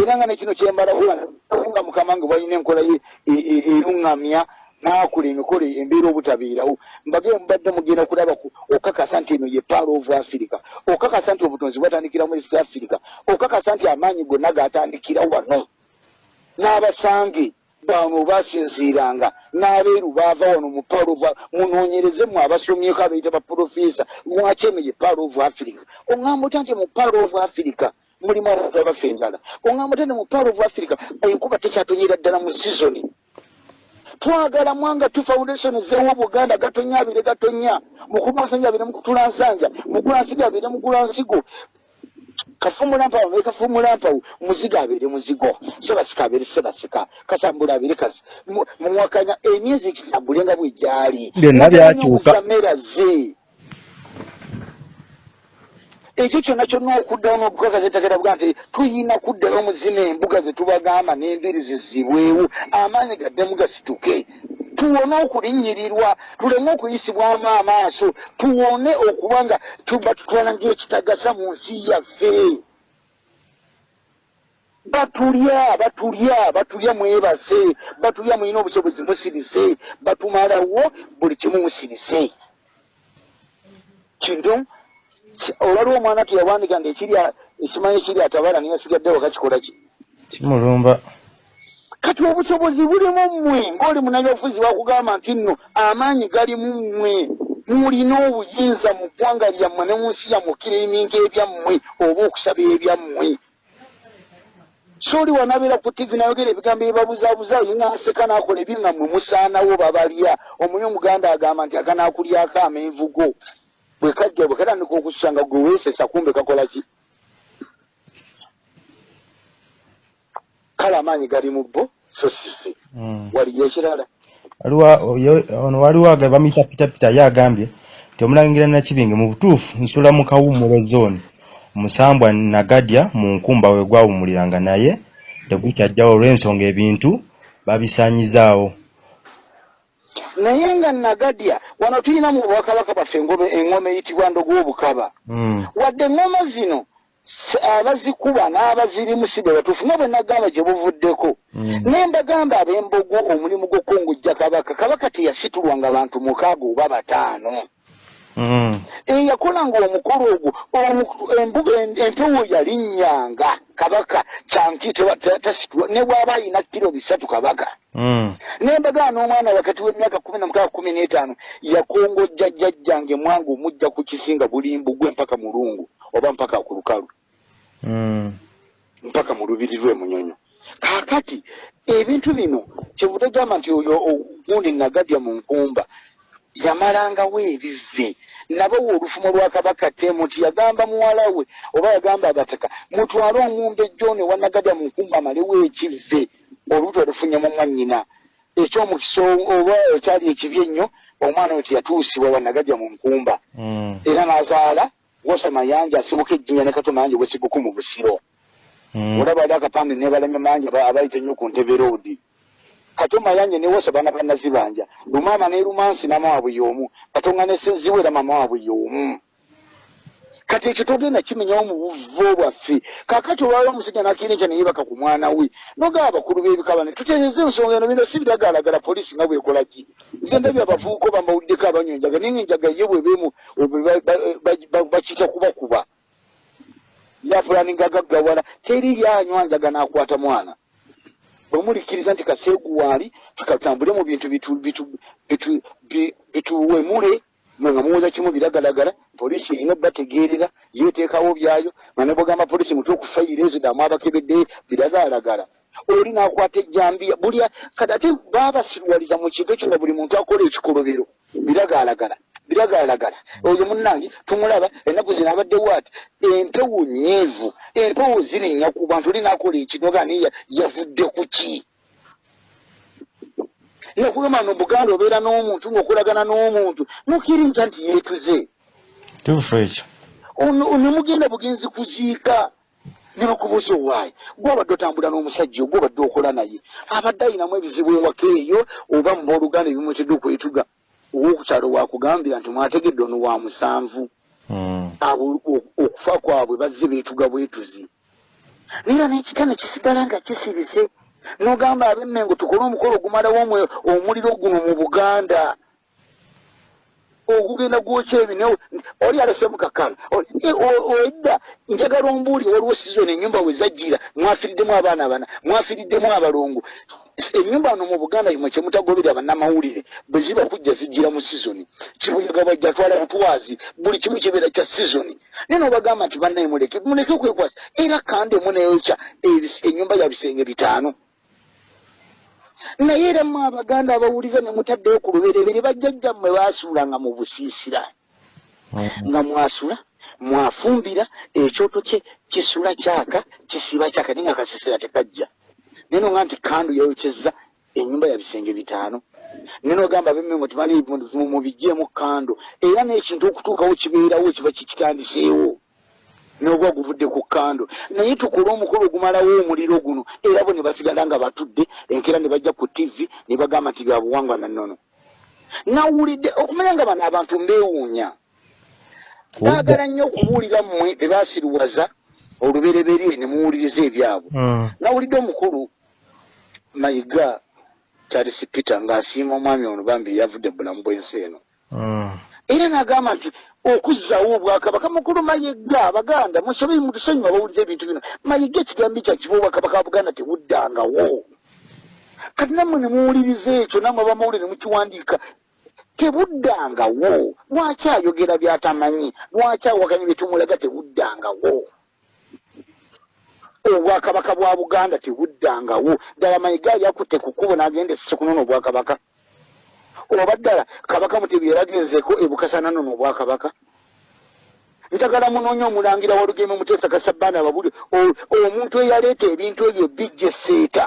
Speaker 2: era nga nekino kyembalanga mukama nge bwalina enkola ye eruŋŋamya n'akola emikolo embeera obutabeerawo mbagee mubadde mugenda kulaba okakasa nti eno ye Pearl of Africa okakasa nti obutonzi bwatandikira mu East Africa okakasa nti amaanyi gonna gaatandikira wano n'abasange bano basinziiranga n'abeeru baava wano mu Pearl of munoonyereze mu abasomyeko abayita baprofesa lwaki eno ye Pearl of Africa oŋŋamba otya nti mu Pearl of Africa mulimu abantu abafa enjala oŋŋamba otya nti mu Pearl of Africa enkuba tekyatonyera ddala mu sizoni twagala Mwanga tu foundation zewo Buganda gatonya abire gatonya mukumasanja abire mukutula nsanja mukulansiga abire mukulansigo kafumula mpawo ne kafumula mpawo muziga abire muzigo sebasika abire sebasika kasambula abire kasi mumwakanya emyezi kitabulenga bwijali
Speaker 3: byonna byakyuka
Speaker 2: ekyo kyonna kyonna okuddawo n'okukakaza etakera bwa nti tuyina kuddayo omuzina embuga ze tubagamba n'embiri zizibwewo amaanyi gaddemu gasituke tuwone okulinnyirirwa tuleme okuyisibwamu amaaso tuwone okuba nga batutwala ng'ekitagasa mu nsi yaffe batulya mwebase batulya mulina obusobozi musirise batumalawo buli kimu musirise kintu olwaliwo omwana teyawandika nti ekimanyi ekiri atabala niye asigadde wakakikola ki
Speaker 3: kimulumba
Speaker 2: kati obusobozi bulimu mmwe ng'oli munabyabufuzi bakugamba nti nno amaanyi gali mu mmwe mulina obuyinza mu ggwanga lyammwe ne mu nsi yammwe okiriiminga ebyammwe oba okusaba ebyammwe sooli wanabeera ku TV nayogera ebigambo ebibabuzaabuza yinaseka n'akola ebinga mmwe musaanawo babalya omuyi omuganda agamba nti akanaakulyako amenvugo bwe kajja bwe katandika okusanga gwe weesesa kumbe kakola ki kale amaanyi gali mu bbo so sife waliyo ekirala
Speaker 3: ono waliwo bamuyita Peter ye agambye nti Omulangira Nakibinge mu butuufu nsula mu Kawummula zooni Musambwa Nagadya mu nkumba we gwawummuliranga naye tegukyajjawo olw'ensonga ebintu babisaanyizaawo
Speaker 2: naye nga Nagadya wano tulina mu Bwakabaka baffe engoma eyitibwa Ndogw'Obukaba wadde engoma zino abazikuba n'abazirimu si be batuufu nga bwe nagamba gye buvuddeko naye mbagamba ab'Embogo omulimu gw'okukongojja Kabaka teyasitulwanga bantu 6 oba 5 yakola ngo omukolo ogwo empewo yali nnyanga kabaka kyanti tasitwa ne bw'aba alina kilo 3 kabaka nembaga n'omwana wakati w'emyaka 16-15 yakongojja jjajjange mwangu omujja ku kisinga bulimbu gwe mpaka mulungu oba mpaka ku lukalu mpaka mu lubiri lw'emunyonyo. Kaakati ebintu bino kyevude gamba nti oyo ogundi Nagadya mu Nkumba yamalangawo ebive nabo olufumo lwa kabaka Temuti yagamba muwala we oba yagamba abataka mutwale omumbe John wa Nagadya mu Nkumba amalewo ekive olubuto lufunye mu mwannyina eky'omukisa oba ekyali ekibi ennyo omwana we teyatuusibwa wa Nagadya mu Nkumba era n'azaala Wosa Mayanja asibuka ejjinya ne Kato Mayanja wesiguku mu Busiro olaba ali akapande ne baleme Mayanja abayita nnyo ku Ntebe Road Kato Mayanja ne Wosa bana bannazibanja lumama ne Lumansi na mawabu y'omu Katonga ne Senziwera mama wabu y'omu kati ekyo togenda kimenyawo mu buvo bwaffe kaakati olwali omusajja n'akirinca ne yebaka ku mwana we nogaba abakulu b'ebikabane tutereeze ensonga eno bino si biragaalagala polisi nga bwekola ki nze ndabye abavubuka bambawuliddeko abanywenjaga naye enjaga ye bwebeemu bakita kubakuba yafulaninga gaggawala teri lyanywanjaga n'akwata mwana bwe mulikkiriza nti kaseeguwaali tukatambule mu bintu bituwemule nga muwoza kimu biragalagala polisi erina bategeerera yeteekawo byayo nga ne bwegamba polisi mutuuku fayiro ezo damu abakebedde biragaalagala oli n'akwata ejjambiya buli kati ate baabasirwaliza mu kigo ekyo nga buli muntu akola ekikolobero biragaalagala oyo munnange tumulaba ennaku zino abaddewo ati empewo nyeevu empewo zirinnya ku bantu oli n'akola ekinoga naye yavudde ku ki nekugamba no Buganda obeera n'omuntu ng'okolagana n'omuntu nukirinca nti yeetuze
Speaker 3: tuufu ekyo
Speaker 2: nemugenda bugenzi kuziika ne bakubuuza owaayi gw'obadde otambula n'omusajja ogw'obadde okola naye abadde ayinamu ebizibu ewaka eyo oba mu booluganda ebimwetedde okwetuga ow'okukyalo wakugambira nti mwategedde ono wa 7 okufa kwabwe bazze beetuga bwetuzi naye n'ekitane kisigala nga kisirise n'ogamba ab'Emmengo tukole omukolo ogumalawo omuliro guno mu Buganda ogugenda gwokya ebine oli alese mukakana edda njagala ombuuli waliwo sizoni ennyumba we zajjira mwafiriddemu abaana bana mwafiriddemu abalongo ennyumba no mu Buganda yimwe kyemutagoberera bannamawulire bwe ziba kujja zijjira mu sizoni kibuyaga bajja twala butwazi buli kimu kibeera kya sizoni naye n'obagamba nti bannaye muleke kwekwasa era kandi emuneyokya ennyumba ya bisenge 5 naye era mu Abaganda abawuliza ne mutaddeyo ku lubereberye bajjajjammwe baasuulanga mu busiisira nga mwasula mwafumbira ekyoto kye kisula kyaka kisiba kyaka naye nga kasisira tekajja neno nga nti kandu yayokyezza ennyumba ya bisenge 5 neno ogamba ab'Emmengo tibali mu bijjeemu kandu era n'ekintu okutuukawo kibeerawo kiba kikitandiseewo n'obwa guvudde ku kando naye tukole omukolo ogumalawo omuliro guno era bo ne basigala nga batudde enkera ne bajja ku TV ne bagamba nti bya buwangwa na nnono nawulidde okumanya nga bano abantu mbeewuunya baagala nnyo okubuulira mmwe be baasiriwaza olubereberye ne muwuliriza ebyabwe nawulidde omukulu Mayiga Charles Peter ng'asiima omwami ono bambi yavudde bulamu bw'ensi eno era n'agamba nti okuzzaawo obwakabaka mukulu Mayiga Abaganda musobe mutusonyiwa bawuliza ebintu bino Mayiga ekigambo kyakiba obwakabaka Buganda tebuddangawo kati nammwe ne muwuliriza ekyo nammwe abamawulire ne mukiwandiika tebuddangawo lwaki ayogera by'atamanyi lwaki awakanya bye tumulaga tebuddangawo obwakabaka bwa Buganda tebuddangawo ddala Mayiga ali akutte ku kkubo n'agenda esise kunona obwakabaka oba ddala kabaka Mutebi yalagenzeeko ebukasana nono obwakabaka njagala munoonya omulangira Walugeme Muteesa Kasabbaana ababuli omuntu eyaleeta ebintu ebyo bijje seeta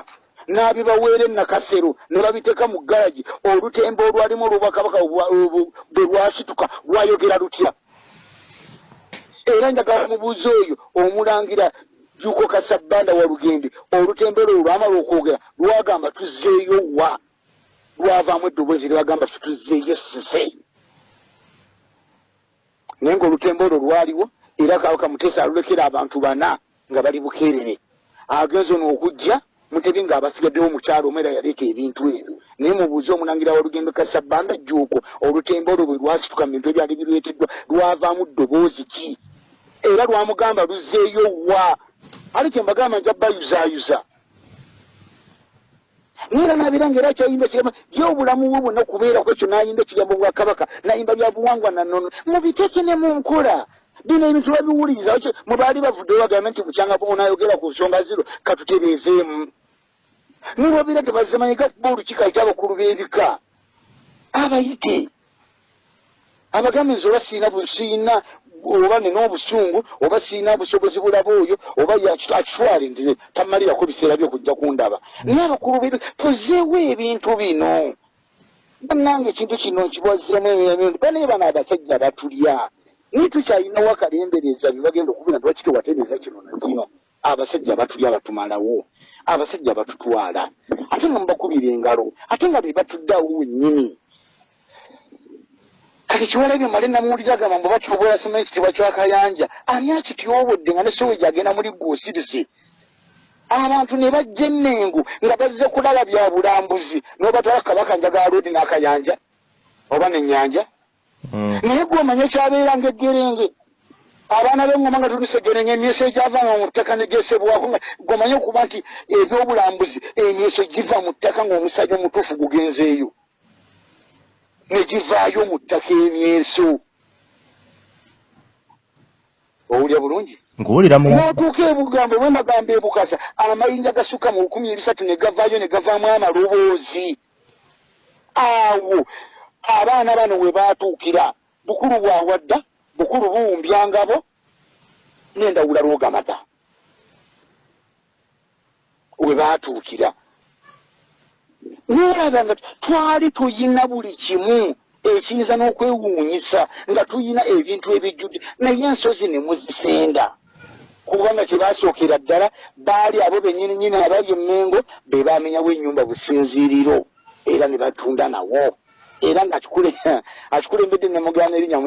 Speaker 2: n'abibaweera Nakasero ne babiteeka mu ggalagi olutembe olwalimu olw'obwakabaka bwe lwasituka lwayogera lutya era njagala mubuuza oyo omulangira Jjuuko Kasabbaana Walugembe olutembe olwo lwamala okwogera lwagamba tuzzeeyo wa lwavaamu eddoboozi lyagamba tutuzzeeyo sise naye ng'olutembe olwo lwaliwo era Kabaka Muteesa alulekera abantu 4 nga bali Bukeerere agenze n'okujja Mutebi ng'abasigaddewo mu kyalo omwera yaleeta ebintu ebyo naye mubuuze omunangira w'olugendo Kasabbanda Jjuuko olutembo olwo bwe lwasituka mu bintu ebyali bireeteddwa lwavaamu ddoboozi ki era lwamugamba luzzeeyo wa ali kye mbagamba nja bayuzaayuza niera nabira ng'era kyayimba kigambo ye obulamu bwe bwonna kubeerako ekyo n'ayimba ekigambo bwa kabaka n'ayimba bya buwangwa na nnono mubiteeke ne mu nkola bino ebintu babiwuliriza mwe baali bavuddeyo bagamba nti bukyanga onayogera ku nsonga ziro katutereezeemu nolwabira tebazimanyiga kuba olukikayita abakulu b'ebika abayite abagambe nti oba siina oba nina obusungu oba siina busobozi bulaba oyo oba akitwale nti tamalirako biseera by'okujja kundaba naye abakulu b'ebika tuzeewo ebintu bino bannange ekintu kino nkibwazeemu emirundi banaye bano abasajja batulya naye tukyalinawo akalembereza bye bagenda okubira nti wakiti watereeza kino na kino abasajja batulya batumalawo abasajja batutwala ate nga mubakubira engalo ate nga be batuddeawo wennyini kati kiwalabye male namuwulira agamba mbu batyoboola simanyi ekitiibwa kyakayanja ani akityobodde nga ne soweji agenda muli gosirise abantu ne bajja Emmengo nga bazze kulaba bya bulambuzi n'obatwala kabaka njagala roodi n'akayanja oba n'ennyanja naye gw'omanya ekyabeera ng'eggerenge abaana b'engoma nga tulisegerenge emyeso egyavanga mu ttaka negyeesebwako nga gw'omanya okuba nti ebyobulambuzi emyeso giva mu ttaka ng'omusajja omutuufu gugenzeeyo ne givaayo mu ttaka emyeso owulira bulungi n'otuuka ebugambo bwe magamba ebukasa amayinja gasukka mu 1300 ne gavaayo ne gavaamu amaloboozi awo abaana bano we baatuukira bukulu bwawadda bukulu buwumbyangabo n'endawula lwogamata we baatuukira n'olaba nga twali tuyina buli kimu ekiyinza n'okwewuunyisa nga tuyina ebintu ebijjudde naye ensozi ne muzisenda kubanga kye baasookera ddala baali abo bennyininyini abali Emmengo be baamenyawo ennyumba businziiriro era ne batunda nawo era ng'akikulembedde ne mugaana erinnya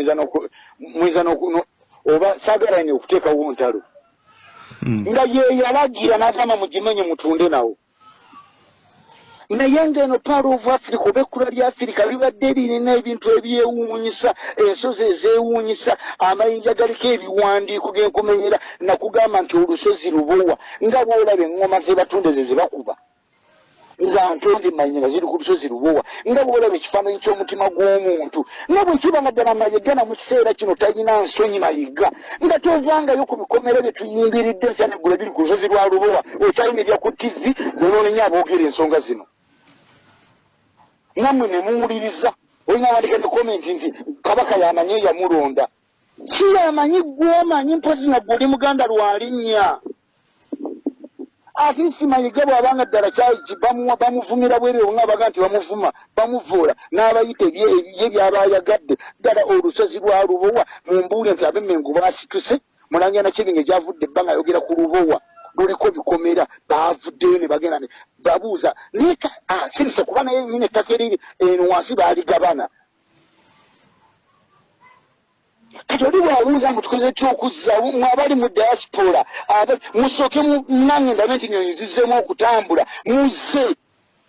Speaker 2: mwiza oba saagala ne okuteekawo ntalo nga ye yalagira n'agamba mugimenye mutunde nawo naye ng'eno Pearl of Africa oba ekkula lya Africa libadde lirina ebintu ebyewuunyisa ensozi ezeewuunyisa amayinja galiko ebiwandiiko genkomenyera nakugamba nti olusozi lubowa nga bw'olaba eŋŋoma ze batunda ezo ze bakuba za ntonde manya nga ziri ku lusozi lubowa nga bw'olaba ekifaananyi ky'omutima gw'omuntu nabwe kiba nga ddala mayegana mu kiseera kino talina nsonyi mayiga nga tovangayo ku bikomera bye tuyimbiridde nkyaneggula biri ku lusozi lwa lubowa okyayimirira ku tv nonoonenya aboogera ensonga zino nammwe ne muwuliriza olina awandika ne komenti nti kabaka yamanyi eyamulonda si yamanyi gw'omanyi mpozi nagwe oli muganda lwalinnya ate simayiga bw'abanga ddala bamuvumira bweryo nga baga nti bamuvuma bamuvuula n'abayita ye by'abayagadde ddala olusozi lwa lubowa mumbuule nti ab'Emmengo baasituse mulangira nakibinge gyavudde ebbanga ayogera ku lubowa luliko bikomera baavuddeyo ne bagenda ne babuuza naye sirise kuba naye nyine ettaka eriri eno wansi baaligabana kati oli bwabuuza ngu tukoze kyokuzza abali mu diaspora musooke munange ndabe nti nyonyi zizzeemu okutambula muzze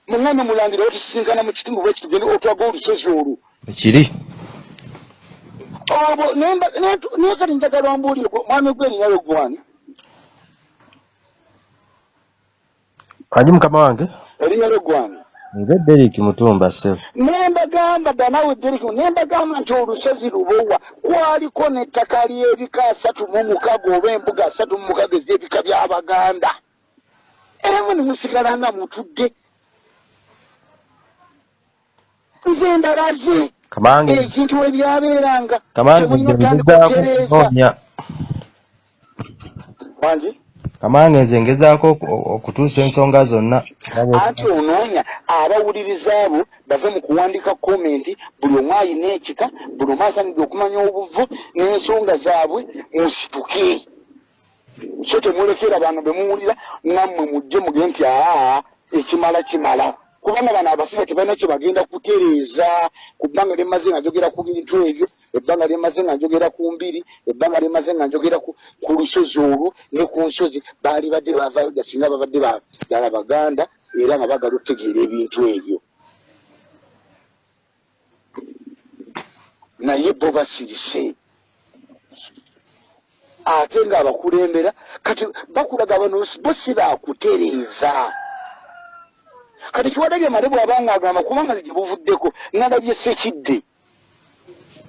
Speaker 2: munange mulangira otusisinkana mu kitundu bwe kitugende otwaga olusozi olwo
Speaker 3: ekiri
Speaker 2: obwo naye kati njagala wambuulire mwami gw'erinnya gwani
Speaker 3: Aji mukama wange
Speaker 2: erinnya gwani
Speaker 3: nze Derek Mutumba ssebo
Speaker 2: nembagamba danawe Derek nembagamba nti olusozi lubowa kwaliko n'ettaka ly'ebika 36 oba embuga 36 ez'ebika by'Abaganda era mwe nemusigala nga mutudde nze ndalaze ekintu we byabeeranga temulina otandika okutereeza wangi
Speaker 3: Kamange nze ngezaako okutuusa ensonga zonna
Speaker 2: anti onoonya abawuliriza abo bave mu kuwandika komenti buli omu ayina ekika buli omu asanidde okumanya obuvu n'ensonga zaabwe musituke so temulekera bano be muwulira nammwe mujje muge nti ekimala kimala kubanga bano abasibe tebalina kye bagenda kutereeza ku bbanga lyemaze nga njogera ku bintu ebyo, ebbanga lyemaze nga njogera ku mbiri, ebbanga lyemaze nga njogera ku lusozi olwo ne ku nsozi. Baali badde bavayo singa babadde ddala Baganda era nga bagala okutegeera ebintu ebyo. Naye bo basirise ate nga abakulembera kati bakulaga bano bo si baakutereeza. Kati Kiwadde Male bw'abanga agamba kubanga gye buvuddeko nalabye Ssekidde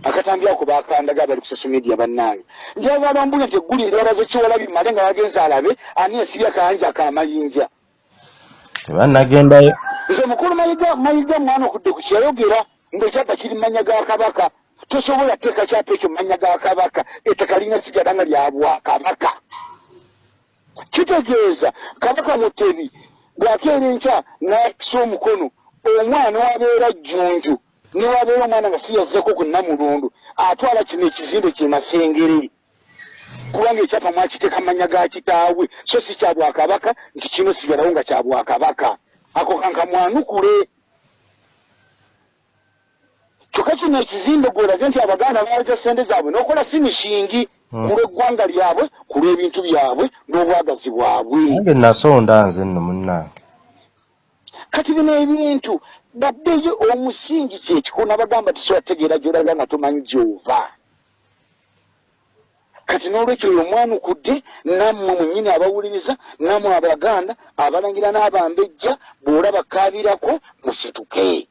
Speaker 2: akatambi ako bakandaga bali ku social media bannange njagala mbulira nti egguli lyalaze Kiwadde Male nga yagenze alabe ani esibya kanja akamayinja
Speaker 3: tebannagendayo.
Speaker 2: nze mukulu Mayiga mwana okudde ku kyayogera ng'ekyapa kiri manya ga Kabaka tosobola teeka kyapa ekyo manya ga Kabaka ettaka lirina sigala nga lya Bwakabaka. Kitegeeza Kabaka Mutebi bw'akeera enkya n'akisa omukono omwana wabeera Jjunju ne wabeera omwana nga si yazzeeko ku Namulundu atwala kino ekizimbe kye Masengere kubanga ekyapa mwakiteeka manya ga kitaawe so si kya Bwakabaka nti kino sigalawo nga kya Bwakabaka. Ako kankamwanukule kyokka kino ekizimbe gwolaze nti Abaganda bawaja ssente zaabwe n'okola finishingi ku lw'eggwanga lyabwe ku lw'ebintu byabwe n'obwagazi bwabwe.
Speaker 3: Nange nasonda nze nno munnange.
Speaker 2: Kati bino ebintu baddeyo omusingi kyekiko nabagamba tisobategeera gy'olaga nga tomanyi gy'ova. Kati n'olwekyo oyo omwanukudde nammwe mwennyini abawuliriza nammwe Abaganda abalangira n'abambejja bw'olaba kaabirako musituke.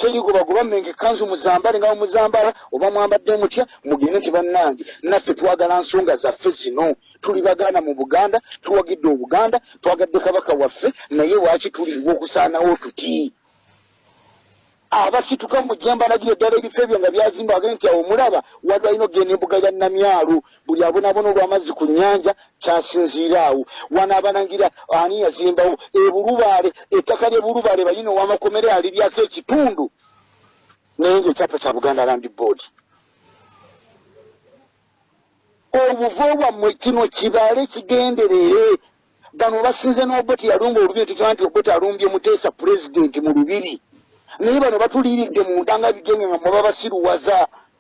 Speaker 2: Terigobagoba mmenga ekkanzu muzambale nga muzambala oba mwambadde mutya mugende nti bannange naffe twagala nsonga zaffe zino tuli Baganda mu Buganda tuwagidde Obuganda twagadde Kabaka waffe naye waaki tuliwo okusaanawo tuti. Abasituka mu Jembalagire ddala ebifo ebyo nga byazimba agende nti awo mulaba wadde alina okugenda embuga ya Namyalu buli abonaabona olw'amazzi ku nnyanja kyasinziira awo wano abalangira ani yazimbawo Bulubaale ettaka ly'e Bulubaale balina ow'amakomere aliryako ekitundu naye ng'ekyapa kya Buganda Land Board. Obuvo bwammwe kino kibale kigenderere. Bano basinze n'Obote yalumba olubiri tukima nti Obote alumbye Muteesa pulezidenti mu lubiri naye bano batuliiridde munda nga bigenge nga mwe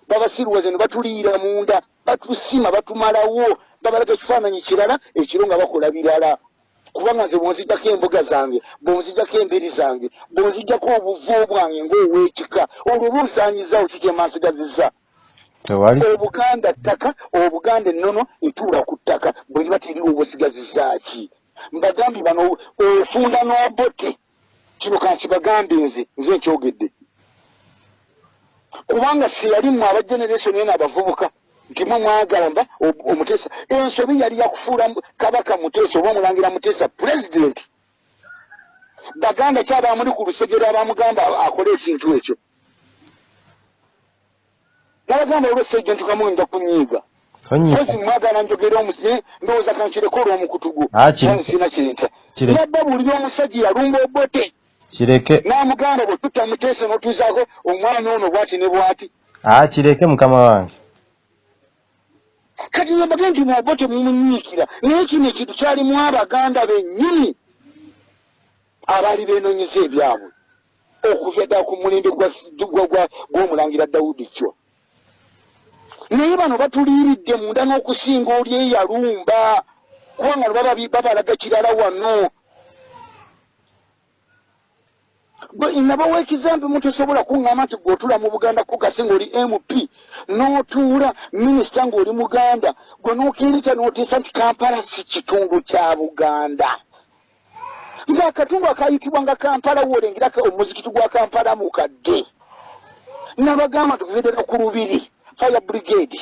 Speaker 2: babasiruwaze ne batuliira munda batusima batumalawo babalaga ekifaananyi kirala ekiro nga bakola birala kubanga nze bwonzijjako embuga zange bwonzijjako embiri zange bwonzijjako obuvo bwange ng'ow'ekika olwo bunsaanyizaawo kikyemansigazizza. Obuganda ttaka Obuganda ennono etuula ku ttaka bwe liba teriwo obusigazizzaaki. Mbagambye bano ofunda n'Obote kino kankibagambe nze nkyogedde kubanga seyalimu aba generation eno abavubuka nti mwe mwagamba Omuteesa ensobi yali yakufuula Kabaka Muteesa oba Omulangira Muteesa pulezidenti. Baganda kyabamuli ku lusegero abamugamba akole ekintu ekyo nabagamba olw'essejja ntukamu nja kunyiiga kozi mwagala njogera omusine ndowooza kankireko olw'omukutugu sina kirenta yabba buli omusajja yalumba Obote
Speaker 3: kireke
Speaker 2: namugamba bwe tutta Muteesa n'otuzaako omwana ono bwati ne bwati
Speaker 3: kireke mukama wange.
Speaker 2: Kati yabagamba nti Obote mumunyiikira naye kino ekintu kyalimu Abaganda bennyini abaali beenoonyeza ebyabwe okuva ddala ku mulembe gw'Omulangira Daudi Chwa. Naye bano batuliiridde munda n'okusinga oli eyalumba kubanga babalaga kirala wano. Nabawa ekizambi mutosobola kuŋŋamba nti gweotula mu Buganda kukase ng'oli MP n'otuula minisita ng'oli Muganda gwe n'okiirica n'oteesa nti Kampala si kitundu kya Buganda. Ng'akatundu akayitibwa nga Kampala woolengera omuzikiti gwa Kampala mukadde. Nabagamba nti kuviddeko ku Lubiri Fire Brigade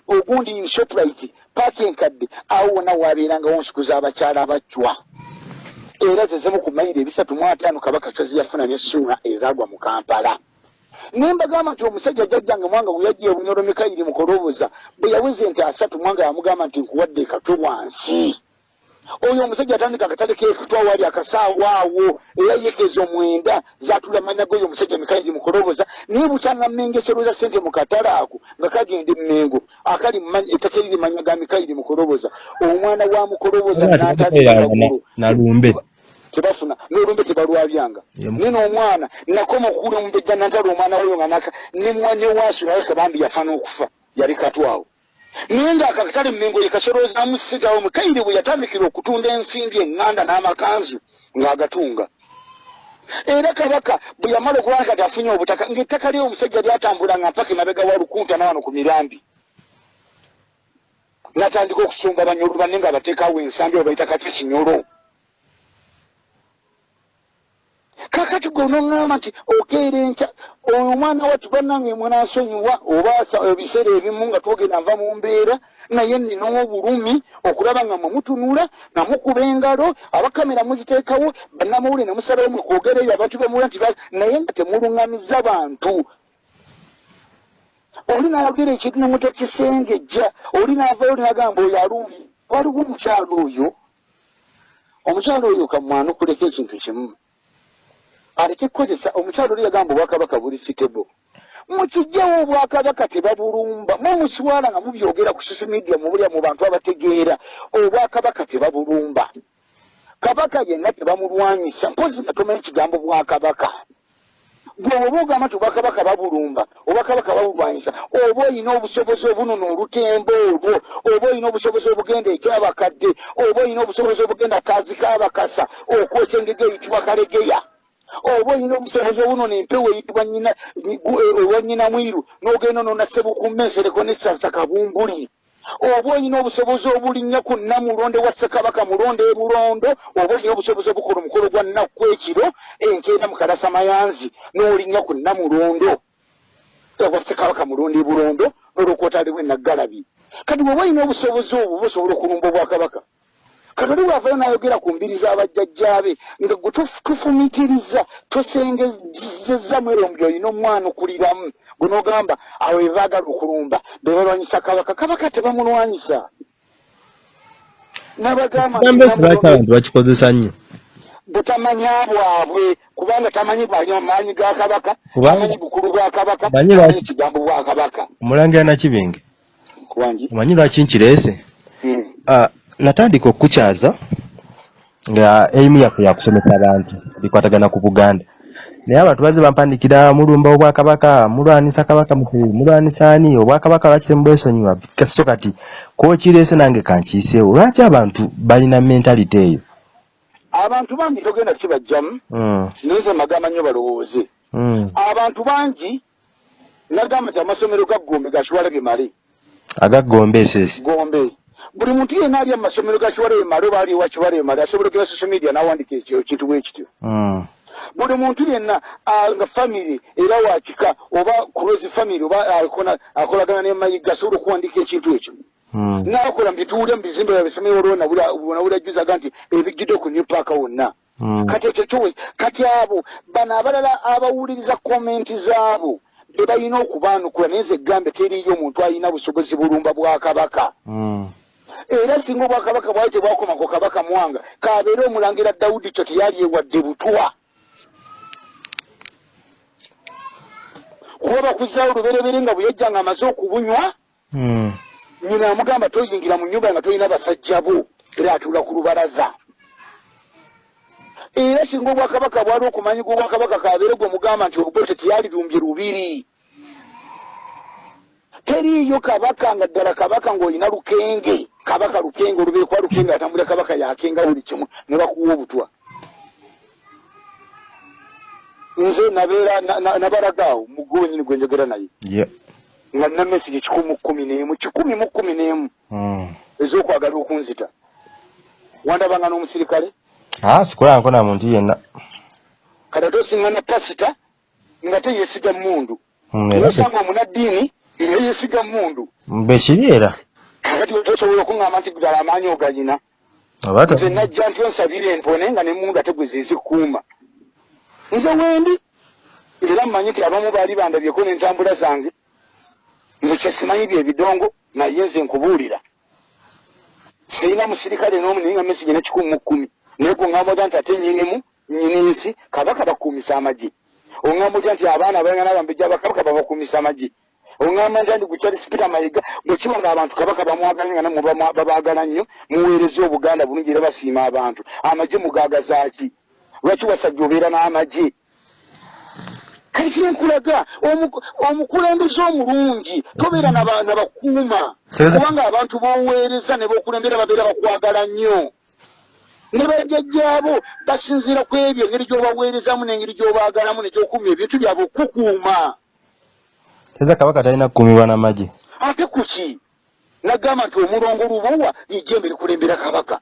Speaker 2: ogundi Shoprite paaka enkadde awo wonna waabeerangawo nsuku z'abakyala abacwa. Era zezemu ku mayiro 305 Kabaka Kyazi yafuna n'essuula ezaagwa mu Kampala. Naye mbagamba nti omusajja jjajjange Mwanga bwe yaggya Bunyoro Mikairi mu Koloboza bwe yaweze ente 3 Mwanga yamugamba nti nkuwadde katwe wansi. Oyo omusajja atandika akatale k'ekutwa wali akasaawa awo era yekezo 9 zaatula manya goyo omusajja Mikairi mu Koloboza naye bukyanga mmengeseroza ssente mu katale ako nga kagenda Mmengo akali ettaka eriri manya ga Mikairi mu Koloboza omwana wa mu Koloboza n'atalira
Speaker 3: nalumbe
Speaker 2: tebafuna n'olumbe tebalwabyanga nino omwana nakoma okuula omumbejja nantala omwana wayo nga naka ne mwane waasu naye kabambi yafana okufa yali katwawo naye ng'akakatale mmengo ye kasoloozamu ssitawo mukaire bwe yatandikira okutunda ensimbi eŋŋanda n'amakanzu ng'agatunga era kabaka bwe yamala okubanga kati afunye obutaka ng'ettaka lye omusajja lyatambulanga mpaka emabega wa lukunta nawano ku mirambi natandika okusumba banyolo banne nga bateekawo ensambi obayita kati kinyolo kakati gwe onoŋŋamba nti okeera enkya oyo omwana wattu bannange mwenansonyiwa oba ebiseera ebimu nga twogenda nva mu mbeera naye nnina obulumi okulaba nga mwemutunula nga mukuba engalo abakamera muziteekawo bannamawulire ne musalawo mwekwogera eyo abantu bemula nti naye nga temuluŋŋamiza bantu oli n'ayogera ekintu ne mutakisengejja oli n'avayo n'agamba oyo alumbi waliwo omukyalo oyo kamwana okuleka ekintu kimu aleke kukozesa omukyalo oli yagamba obwakabaka buli sitebo mukijjawo obwakabaka tebabulumba mumuswala nga mubyogera ku social media mubulya mu bantu abategeera obwakabaka tebabulumba kabaka yenna tebamulwanyisa mpozi nga tomanyi ekigambo bwakabaka bw'oba ogamba nti obwakabaka babulumba obwakabaka babulwanyisa oba olina obusobozi obunona olutembo olwo oba olina obusobozi obugenda ekyabakadde oba olina obusobozi obugenda kazi kabakasa okwokya engege eyitibwa kalegeya oba olina obusobozi obunona empewo eyitibwa ewa nnyina mwiru n'ogenda nonassebukumma ensereko n'essansa kabumbuli oba olina obusobozi obulinnya ku nnamulonde wa ssekabaka mulonde e bulondo oba olina obusobozi obukola omukolo gwa nnakku ekiro enkeera mu kalasamayanzi n'olinnya ku nnamulondo wa ssekabaka mulonde e bulondo n'olwokwotaliwo enaggalabi kati bweoba olina obusobozi obwo busobola okulumba obwakabaka kati oli bw'avayo n'ayogera ku mbiri z'abajjajjaabe nga gwe tufumitiriza tosengezezzamu era omuli olina omwana okuliramu gwe n'ogamba awo ebaagala okulumba be balwanyisa kabaka tebamulwanyisa
Speaker 3: n'abagambalwaki bakikozesa nnyo
Speaker 2: butamanya bwabwe kubanga tamanyi bwali amaanyi ga kabaka tamanyi bukulu bwa kabaka tamanyi ekigambo bwa kabaka
Speaker 3: omulangira Nakibinge
Speaker 2: kuwangi
Speaker 3: omanyi lwaki nkireese natandika okukukyaza nga eimu yaffe yakusomesa abantu bikwatagana ku Buganda naye abantu bazze bampandikira mulumba obwakabaka mulwanisa kabaka mutebi mulwanisa ani obwakabaka lwaki temubwesonyiwa so kati kokireese nange kankiiseewo lwaki abantu balina mentality eyo
Speaker 2: abantu bangi togenda kibajjamu nze magamba nnyo balowooze abantu bangi nagamba nti amasomero ga Gombe gakiwalabye male
Speaker 3: aga Gombe esesi
Speaker 2: Gombe buli muntu yenna ali amasomero gakiwalabye male oba ali ewakiwalabye male asobola okera social media n'awandika ekintu bwe kityo buli muntu yenna nga family era wakika oba close family oba akolagana ne mayiga asobola okuwandika ekintu ekyo n'akola mbituwulya mu bizimbe byabisomero olwo nabula juzaga nti ebijjidde ku new park wonna kati ekyo kyowe kati abo bano abalala abawuliriza komenti zaabo be balina okubaanukula naye nze gambe teriyo omuntu alina busobozi bulumba bwa kabaka era singa obwakabaka bwali tebwakoma ku kabaka Mwanga kabeere omulangira Dawudi kyo teyali ewadde butwa kuba bakuzaawo luberebere nga bweyajja nga amaze okubunywa nyina amugamba toyingira mu nnyumba nga tolina basajja bo era atuula ku lubalaza era singa obwakabaka bwali okumanyika obwakabaka kabeere gwe mugamba nti olubote teyalirumbye lubiri teriyo kabaka nga ddala kabaka ng'olina lukenge kabaka lukenge olubiri kuba lukenge atambulira kabaka yakenga buli kimu ne bakuwa obutwa nze nabeera nabalagaawo mugwe wenyini gwe njogera naye nga nina mesigi 111 ez'okwagala okunzita wandabanga n'omusirikale
Speaker 3: sikolanko na muntu yenna
Speaker 2: kati ate osiŋŋana pasita nga teyesiga mundu nosanga omunaddiini yeyesiga mundu
Speaker 3: bekiri era
Speaker 2: kakati tosobola okuŋŋamba nti ddala amaanyi ogayina nze najja nti onsabire empone nga ne mundu ate gwe zezikuuma nze wendi era mmanyi nti abamu baali bandabyeko n'entambula zange nze kyesimanyi byebidongo naye nze nkubuulira sirina musirikale n'omu naye nga mesigi ne 110 naye gweŋŋamba nti ate nyinimu nyininsi kabaka bakuumisa amagye oŋŋamba otya nti abaana bayangana bambejja bakabaka babakuumisa amagye oŋŋamba ntya nti gukyali Sipita Mayiga bwe kiba ng'abantu kabaka bamwagala nga namwe babaagala nnyo muweereza Obuganda bulungi era basiima abantu amagye mugaagazaaki lwaki wasajja obeera n'amagye kati kyenkulaga omukulembeze omulungi tobeera nabakuuma kubanga abantu b'oweereza ne b'okulembera babeera bakwagala nnyo ne bajjajjaabo basinziira ku ebyo engeri gy'obaweerezamu n'engeri gy'obaagalamu nekyokuuma ebintu byabwe okukuuma
Speaker 3: eza kabaka talina kukuumibwa n'amagye
Speaker 2: ate kuki nagamba nti omulongo lubowa lijjembe likulembera kabaka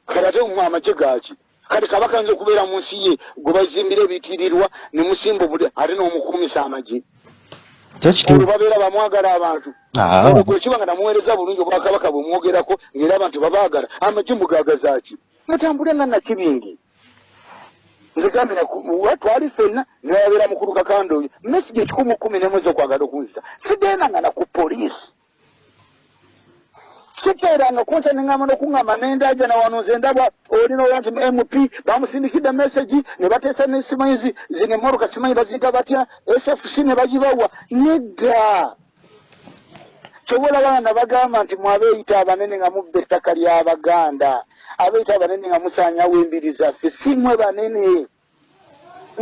Speaker 2: kale ate amagye gaaki kale kabaka nze okubeera mu nsi ye gwe bazimbira ebitirirwa ne musimba ate n'omukuumisa amagye olwo babeera bamwagala abantu olwo gwe kiba nga namuweereza bulungi obwakabaka bwe mwogerako ng'era abantu babaagala amagye mugagazaaki mutambule nga nakibingi nze gambira twali ffenna ne babeera mukulu kakando oyo mesigi 10 n'emwezi okwagala okunzita sigendanga na ku poliisi sikeeranga kunta neŋŋamba n'okuŋŋamba n'endaaja na wano nze ndaba olina owanti MP bamusindikidde mesagi ne bateesa n'esimanyi zino emmoroka simanyi baziyita batya SFC ne bagibawa nedda kyobola baana bagamba nti mwabeeyita abanene nga mubba ettaka ly'Abaganda abeeyita abanene nga musaanyawo embiri zaffe si mmwe banene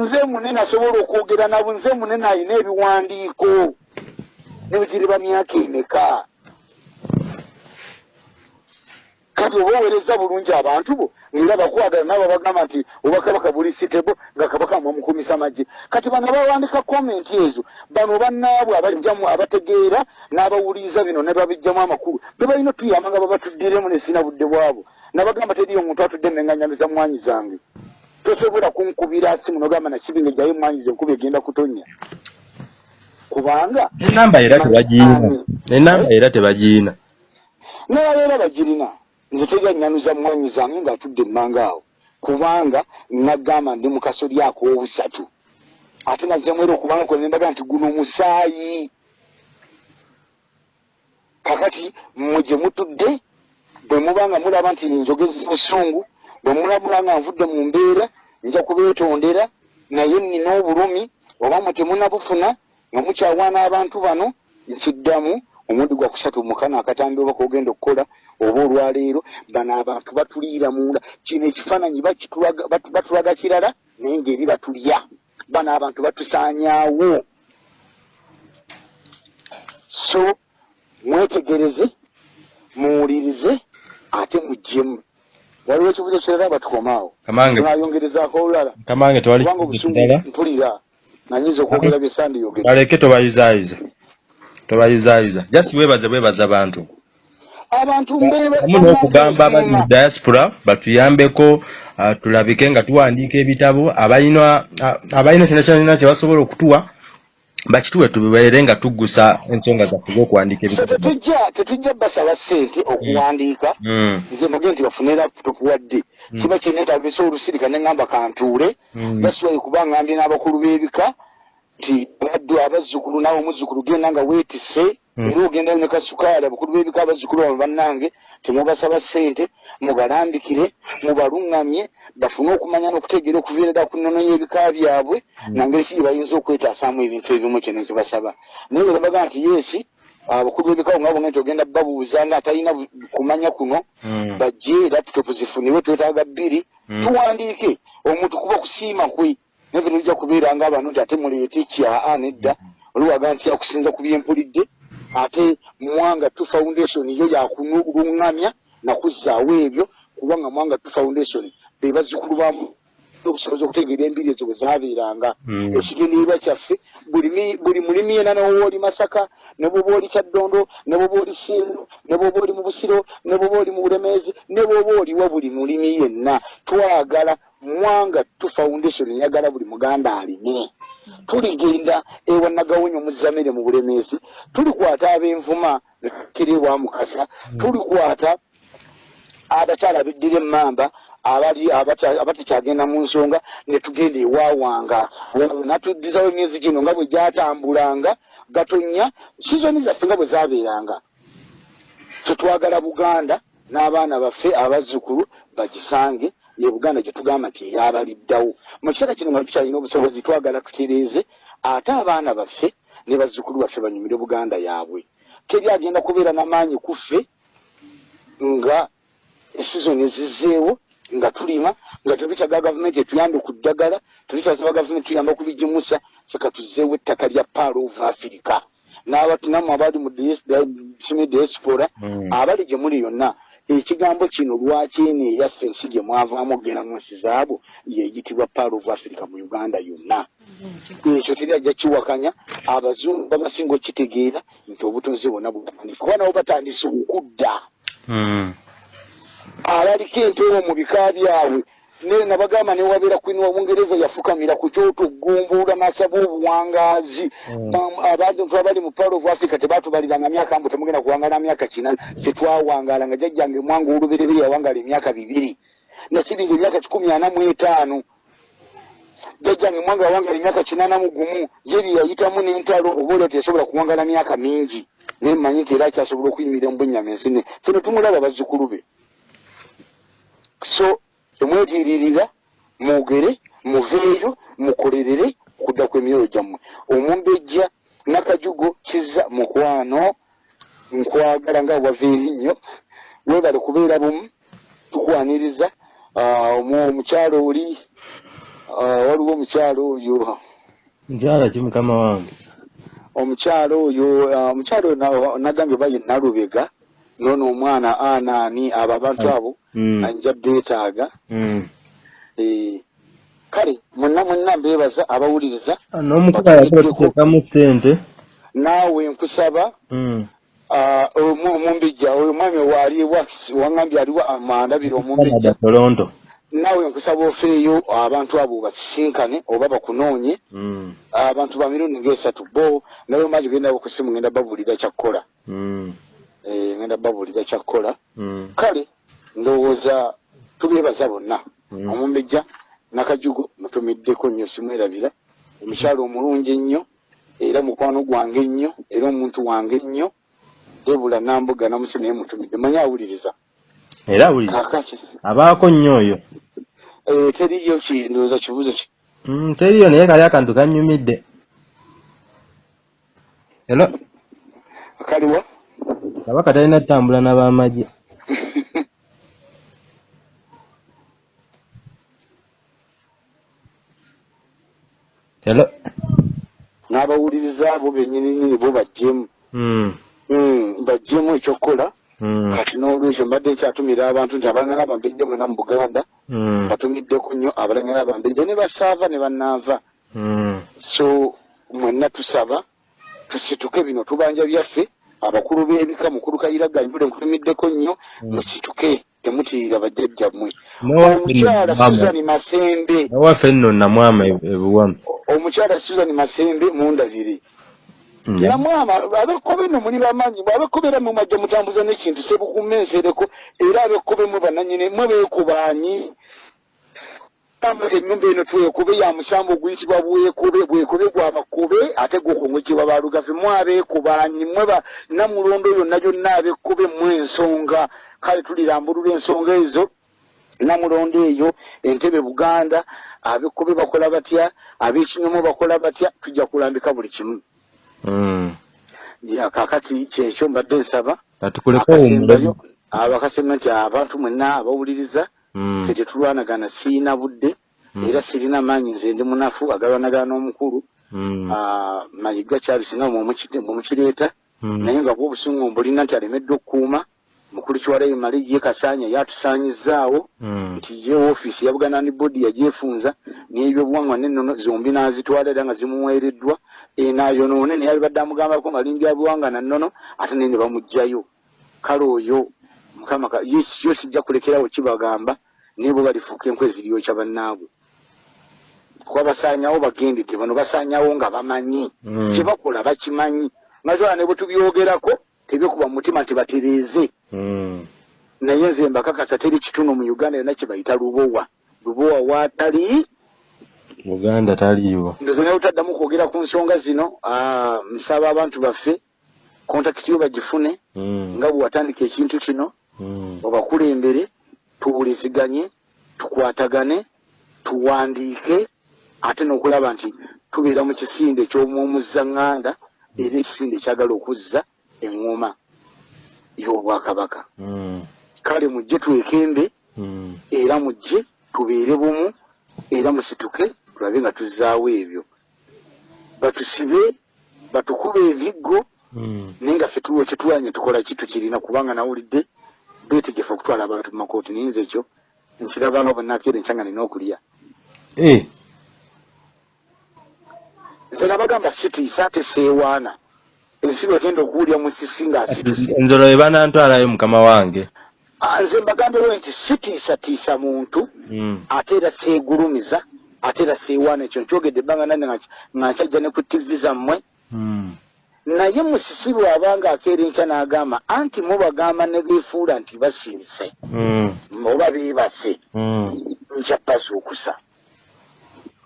Speaker 2: nze munene asobola okwogera nabo nze munene alina ebiwandiiko ne bigiriba myaka emeka kati oba oweereza bulungi abantu bo ng'era bakwagala nabo bagamba nti oba kabaka buli sitebo nga kabaka mwamukumisa amagye kati bano bawandika komenti ezo bano bannaabwe abajjamu abategeera n'abawuliriza bino ne babijjamu amakulu be balina otuyamba nga babatuddiremu ne sina budde bwabo nabagamba teriyo omuntu atudde nenganyamiza mwanyi zange tosobola kunkubira simu nogamba nakibinga ejjayo mwanyi ze enkuba egenda kutonya kubanga
Speaker 3: enamba era tebagiina
Speaker 2: nababeera bagirina nze teganyanuza mwanyi zange ng'atudde emmanga awo kubanga nagamba ndi mu kasolya ak'obusatu ate nazemwera okubanga kwe nembaga nti guno musaayi kakati mmwe gye mutudde bwe mubanga mulaba nti njogezi busungu bwe mulabula nga nvudde mu mbeera nja kubeetondera naye nnina obulumi oba mwe temunabufuna nga mukyawaana abantu bano nkiddamu omundi gwa 3 akatambi oba kogenda okukola oba olwaleero bano abantu batuliira munda kino ekifaananyi batulaga kirala naye ngeri batulya bano abantu batusaanyaawo so mwetegereze muwulirize ate muggyemu waliwo ekibuzo kirala batukomaawo ayongerezaako olulala
Speaker 3: kamange
Speaker 2: kubanga obusungu mpulira nanyiza okwogera byesandiyogera
Speaker 3: baleke tobayuzaayiza just weebaza abantu n'okugamba abali mu diaspora batuyambeko tulabike nga tuwandiika ebitabo abalina kyonna kye basobola okutuwa bakituwe tubibeere nga tuggusa ensonga zaffe z'okuwandiika ebitabo
Speaker 2: tetujja basaba ssente okuwandiika nze muge nti bafune laptop wadde kiba kyenetagisa olusirika neŋŋamba kantuule basiwaye kuba ngambye n'abakulu b'ebika nti baddu abazzukulu naawe omuzzukulu genda nga weetise era ogenda ne kasukaali abakulu b'ebika abazzukulu bano bannange temubasaba ssente mubalambikire mubaluŋŋamye bafune okumanya n'okutegeera okuviirira ku nnono y'ebika byabwe nangeri ki bayinza okwetaasaamu ebintu ebimu kyo nekibasaba naye era baga nti yeesi abakulu b'ebika nga bonga nti ogenda babuuza nga atalina kumanya kuno bajje laputopu zifunibwe twetaaga 2 tuwandiike omuntu kuba kusiima kwe neve tujja kubeera nga abantu nti ate muleete kyaa nedda oliwaga nti akusinza ku byempulidde ate Mwanga Tu Foundation yo yakuluŋŋamya nakuzzaawo ebyo kubanga Mwanga Tu Foundation be bazzukulu bamu okusoboza okutegeera embiri ezo bwe zaabeeranga ekigendererwa kyaffe buli mulimi yena n'oba oli Masaka ne bw'oba oli Kyaddondo ne bw'oba oli Ssindu ne bw'oba oli mu Busiro ne bw'oba oli mu Bulemeezi ne bw'oba oliwa buli mulimi yenna twagala Mwanga Tu Foundation yagala buli muganda alime tuligenda ewa Nagawonyo Muzamire mu Bulemeezi tulikwata ab'Envuma ne tukirebwa Mukasa tulikwata abakyala beddira emmamba abatakyagenda mu nsonga ne tugenda ewaawanga natuddizawo emyezi gino nga bwe gyatambulanga gatonya sizoni zaffe nga bwe zaabeeranga ffe twagala Buganda n'abaana baffe abazzukulu bagisange ye Buganda gye tugamba nti eyabaliddawo mu kiseera kino nga tukyalina obusobozi twagala tutereeze ate abaana baffe ne bazzukulu baffe banyumire Buganda yaabwe teri agenda kubeera n'amaanyi ku ffe nga esizoni ezizzeewo nga tulima nga tubitaga gavumenti etuyambe ku ddagala tulitasaba gavumenti tuyamba kubigimusa feka tuzeewo ettaka lya Pearl of Africa n'abatinamu abali mu diaspora abali gye muli yonna ekigambo kino lwaki eno eyaffe ensi gye mwavaamu okugenda mu nsi zaabo yeyitibwa Pearl of Africa mu Uganda yonna ekyo teri ajja kiwakanya abazungu babasinga okitegeera nti obutonzi bwonna bugamanika kuba nabo batandise okudda abaliko enteewo mu bika byabwe nga bagamba ne wabeera Queen wa Bungereza yafukamira ku kyoto gumbuula n'asaba obuwangaazi abantu abali mu Pearl of Africa tebaatubaliranga myaka mbu temugenda kuwangaala myaka 4 tetwawangaala nga jjajjange mwanga olubereberye yawangaala emyaka 2 nakibinga emyaka 45 jjajjange mwanga yawangaala emyaka 81 yeri yayitamu n'entalo obaolya teyasobola kuwangaala myaka mingi naye mmanyi nti era akyasobola okuyimirira mu bunnyama ensine fene tumulaba bazzukulu be so temwetiririra mwogere muveeyo mukolerere kudda kw'emyoyo gyammwe omumbejja n'akajugo kizza mukwano nkwagala nga waveeri nnyo webale kubeera bumu tukwaniriza omukyalo oli waliwo omukyalo oyo
Speaker 3: nkyala ki mukama wange
Speaker 2: omukyalo oyo nagambye baye Nalubega nono omwana anaani abo abantu abo anja beetaaga kale mwenna mbeebaza abawuliriza
Speaker 3: n'omukulu ayateekamu ssente
Speaker 2: naawe nkusaba omumbejja oyo mwami waaliwa wangambye aliwa amandabira omumbejja
Speaker 3: Toronto
Speaker 2: naawe nkusaba ofeeyo abantu abo basisinkane oba bakunoonye abantu ba mirundi ng'esatu bo naye omanyi genda okusimu ngenda babuulira kyakkola ngenda babuulira kyakkola kale ndowooza tubeebaza bonna omumbejja n'akajugo mutumiddeko nnyo simwerabira omukyalo omulungi ennyo era mukwano gwange ennyo era omuntu wange ennyo ebula nambuga namusi naye mutumidde manyi awuliriza
Speaker 3: era awuliriza abaako nnyo oyo
Speaker 2: teriyo ndowooza kibuuzo ki
Speaker 3: teriyo naye kali akantu kannyumidde era
Speaker 2: kaliwa
Speaker 3: kabaka talina tutambula n'abamagye hello
Speaker 2: n'abawuliriza abo bennyini bo bajjemu bajjemu ekyokukola kati n'olwekyo mbadde nkyatumira abantu nti abalangana bambejja mwena mu Buganda batumiddeko nnyo abalangana bambejja ne basaava ne bannaava so mwenna tusaba tusituke bino tubanja byaffe abakulu b'ebika mukulu Kayiraga njule nkutumiddeko nnyo musituke temutiirira bajjajjammwe omukyala Susan Masembe
Speaker 3: waffe nno namwama ebuwame
Speaker 2: omukyala Susan Masembe mundabire namwama abekobe no muli bamanyi bwabekobera mu majjo mutambuza n'ekintu sebukumensereko era abekobe mu bananyine mwe beekubanyi amate nyumba eno twekube ya musambo guyitibwa bwekobe gwabakobe ate gukongwekibwa balugavi mu abeekubanyi mwe ba namulondo yonna gyonna abekobe mu ensonga kale tulirambulula ensonga ezo namulondo eyo Entebbe Buganda abekobe bakola batya ab'Ekinyomo bakola batya tujja kulambika buli kimu kakati kyekyo mbadde nsaba akasembayo abakasemba nti abantu mwenna abawuliriza ffe tetulwanagana siina budde era sirina maanyi nze ndi munafu agalwanagana n'omukulu Mayiga Charles mumukireeta naye nga bwobusungu mbulina nti alemeddwe okukuuma mukulu Kiwalayi Male ye Kasaanya yatusaanyizaawo nti ye ofiisi ya Buganda Land Board yagyefunza n'ebyobuwangwa n'ennono zombi n'azitwala era nga zimuweereddwa enayonoone naye alibadde amugambako nga limbya buwanga na nnono ate naye ne bamuggyayo kale oyo mukama yo sijja kulekerawo kibagamba naye bo balifuuka enkwe ziriyokya bannaabwe kuba basaanyawo bagendedde bano basaanyawo nga bamanyi kye bakola bakimanyi nazola ne bwe tubyogerako tebikuba mu mutima nti batereeze naye nze mbakakasa teri kituno mu Uganda yonna kye bayita lubowa waatali
Speaker 3: Buganda taliiwo
Speaker 2: ndoze naye utaddamu kwogera ku nsonga zino nsaba abantu baffe kontakiti yo bagifune nga bwe watandika ekintu kino obakulembere tuwuliziganye tukwatagane tuwandiike ate n'okulaba nti tubeera mu kisinde eky'omwomuzzaŋŋanda era ekisinde ekyagala okuzza eŋŋoma y'Obwakabaka kale mujje twekembe era mujje tubeere bumu era musituke tulabe nga tuzaawo ebyo batusibe batukube evigo nenga ffe tuwo kyetulanye tukola kitu kirina kubanga nawulidde beetegefu okutwala abantu mu makooti niyinza ekyo nkirabanga bwennakeera enkyanga nina okulya nze nabagamba situisa ate seewaana ensi bagenda okuwulya musisi ngaasituse
Speaker 3: ndolo ebanantwalayo mukama wange
Speaker 2: nze mbagambewo nti sitiisatiisa muntu ate era seegulumiza ate era seewaana ekyo nkyogedde ebbanga nange nga nkyajja ne ku tivi zammwe naye musisi bw'abanga akeera enkya n'agamba anti mubagamba ne beefuula nti basirise oba beebase nkya bazuukusa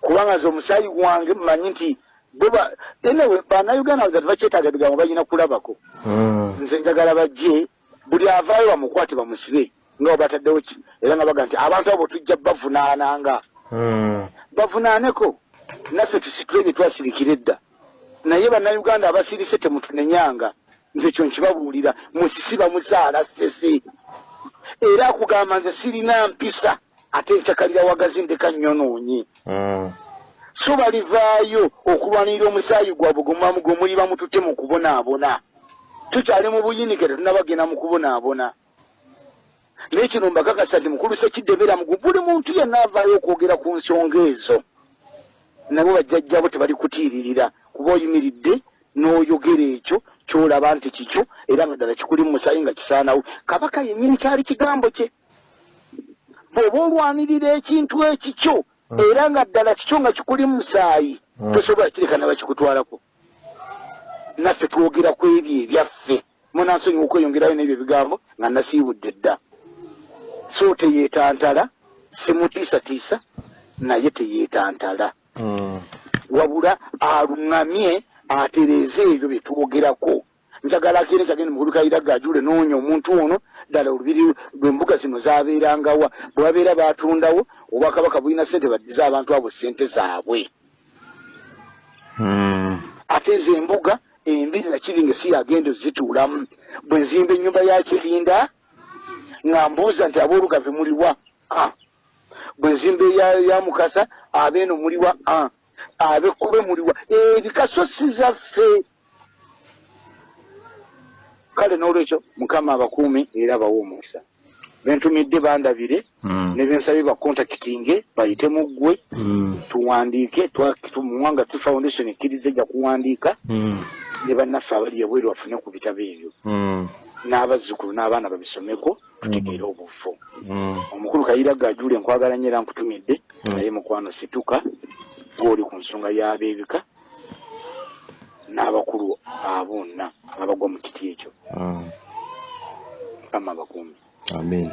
Speaker 2: kubanga nze omusaayi gwange mmanyi nti enewe bannayuganda baza tebakyetaaga ebigambo balina kulabako nze njagala bajje buli avaayo bamukwate bamusibe nga bataddewo era nga baga nti abantu abo tujja bavunaananga bavunaaneko naffe tusitule bye twasirikira edda naye bannayuganda abasirise temutunenyanga nze kyo nkibabuulira musisi bamuzaala sese era akugamba nze sirina mpisa ate nkyakalira wagazi ndeka nnyonoonye so balivaayo okulwanirira omusaayi gwabwe gwe muli bamututte mu kubonaabona tukyali mu buyinike tetunabagenda mu kubonaabona naye kino mbakakasa nti mukulu Ssekiddebera mugu buli muntu yenna avaayo okwogera ku nsonga ezo nabo bajjajjabo tebali kutiiririra kuba oyimiridde n'oyogera ekyo kyolaba nti kikyo era nga ddala kikuli mu musaayi nga kisaanawo kabaka yennyini kyali kigambo kye bw'oba olwanirira ekintu ekikyo era nga ddala kikyo nga kikuli mu musaayi tosobola kireka ne bakikutwalako naffe twogera ku ebyo ebyaffe munansonyiwa okweyongerayo n'ebyo ebigambo nga nasiibudde dda so teyeetantala simutiisatiisa naye teyeetantala wabula aluŋŋamye atereeze ebyo bye twogerako njagala akeera ekyagenda mukulu Kayiira ajule noonya omuntu ono ddala olubiri lw'embuga zino zaabeerangawa bwe babeera baatundawo obwakabaka bulina ssente baddize abantu abo ssente zaabwe ate ezo embuga embiri nakiringa si yagenda ozituulamu bwe nzimba ennyumba ya Kirinda nga mbuuza nti aboolugave muliwa bwe nzimba ya Mukasa abeeno muliwa abekkobe muliwa ebikasosi zaffe kale n'olwekyo mukama abakuumi era abawe omukisa bentumidde bandabire ne bensabye bakontakitinge bayite mu ggwe tuwandiike muwanga foundation ekkiriza ejja kuwandiika ne bannaffe abali ebweru bafune ku bitabo ebyo n'abazzukulu n'abaana babisomeko tutegeere obufu omukulu Kayiira Gajule nkwagala nnyo era nkutumidde naye mukwano situka gw'oli ku nsonga y'abeebika n'abakulu abonna abagwa mu kiti ekyo mukama abakuumi
Speaker 3: amen.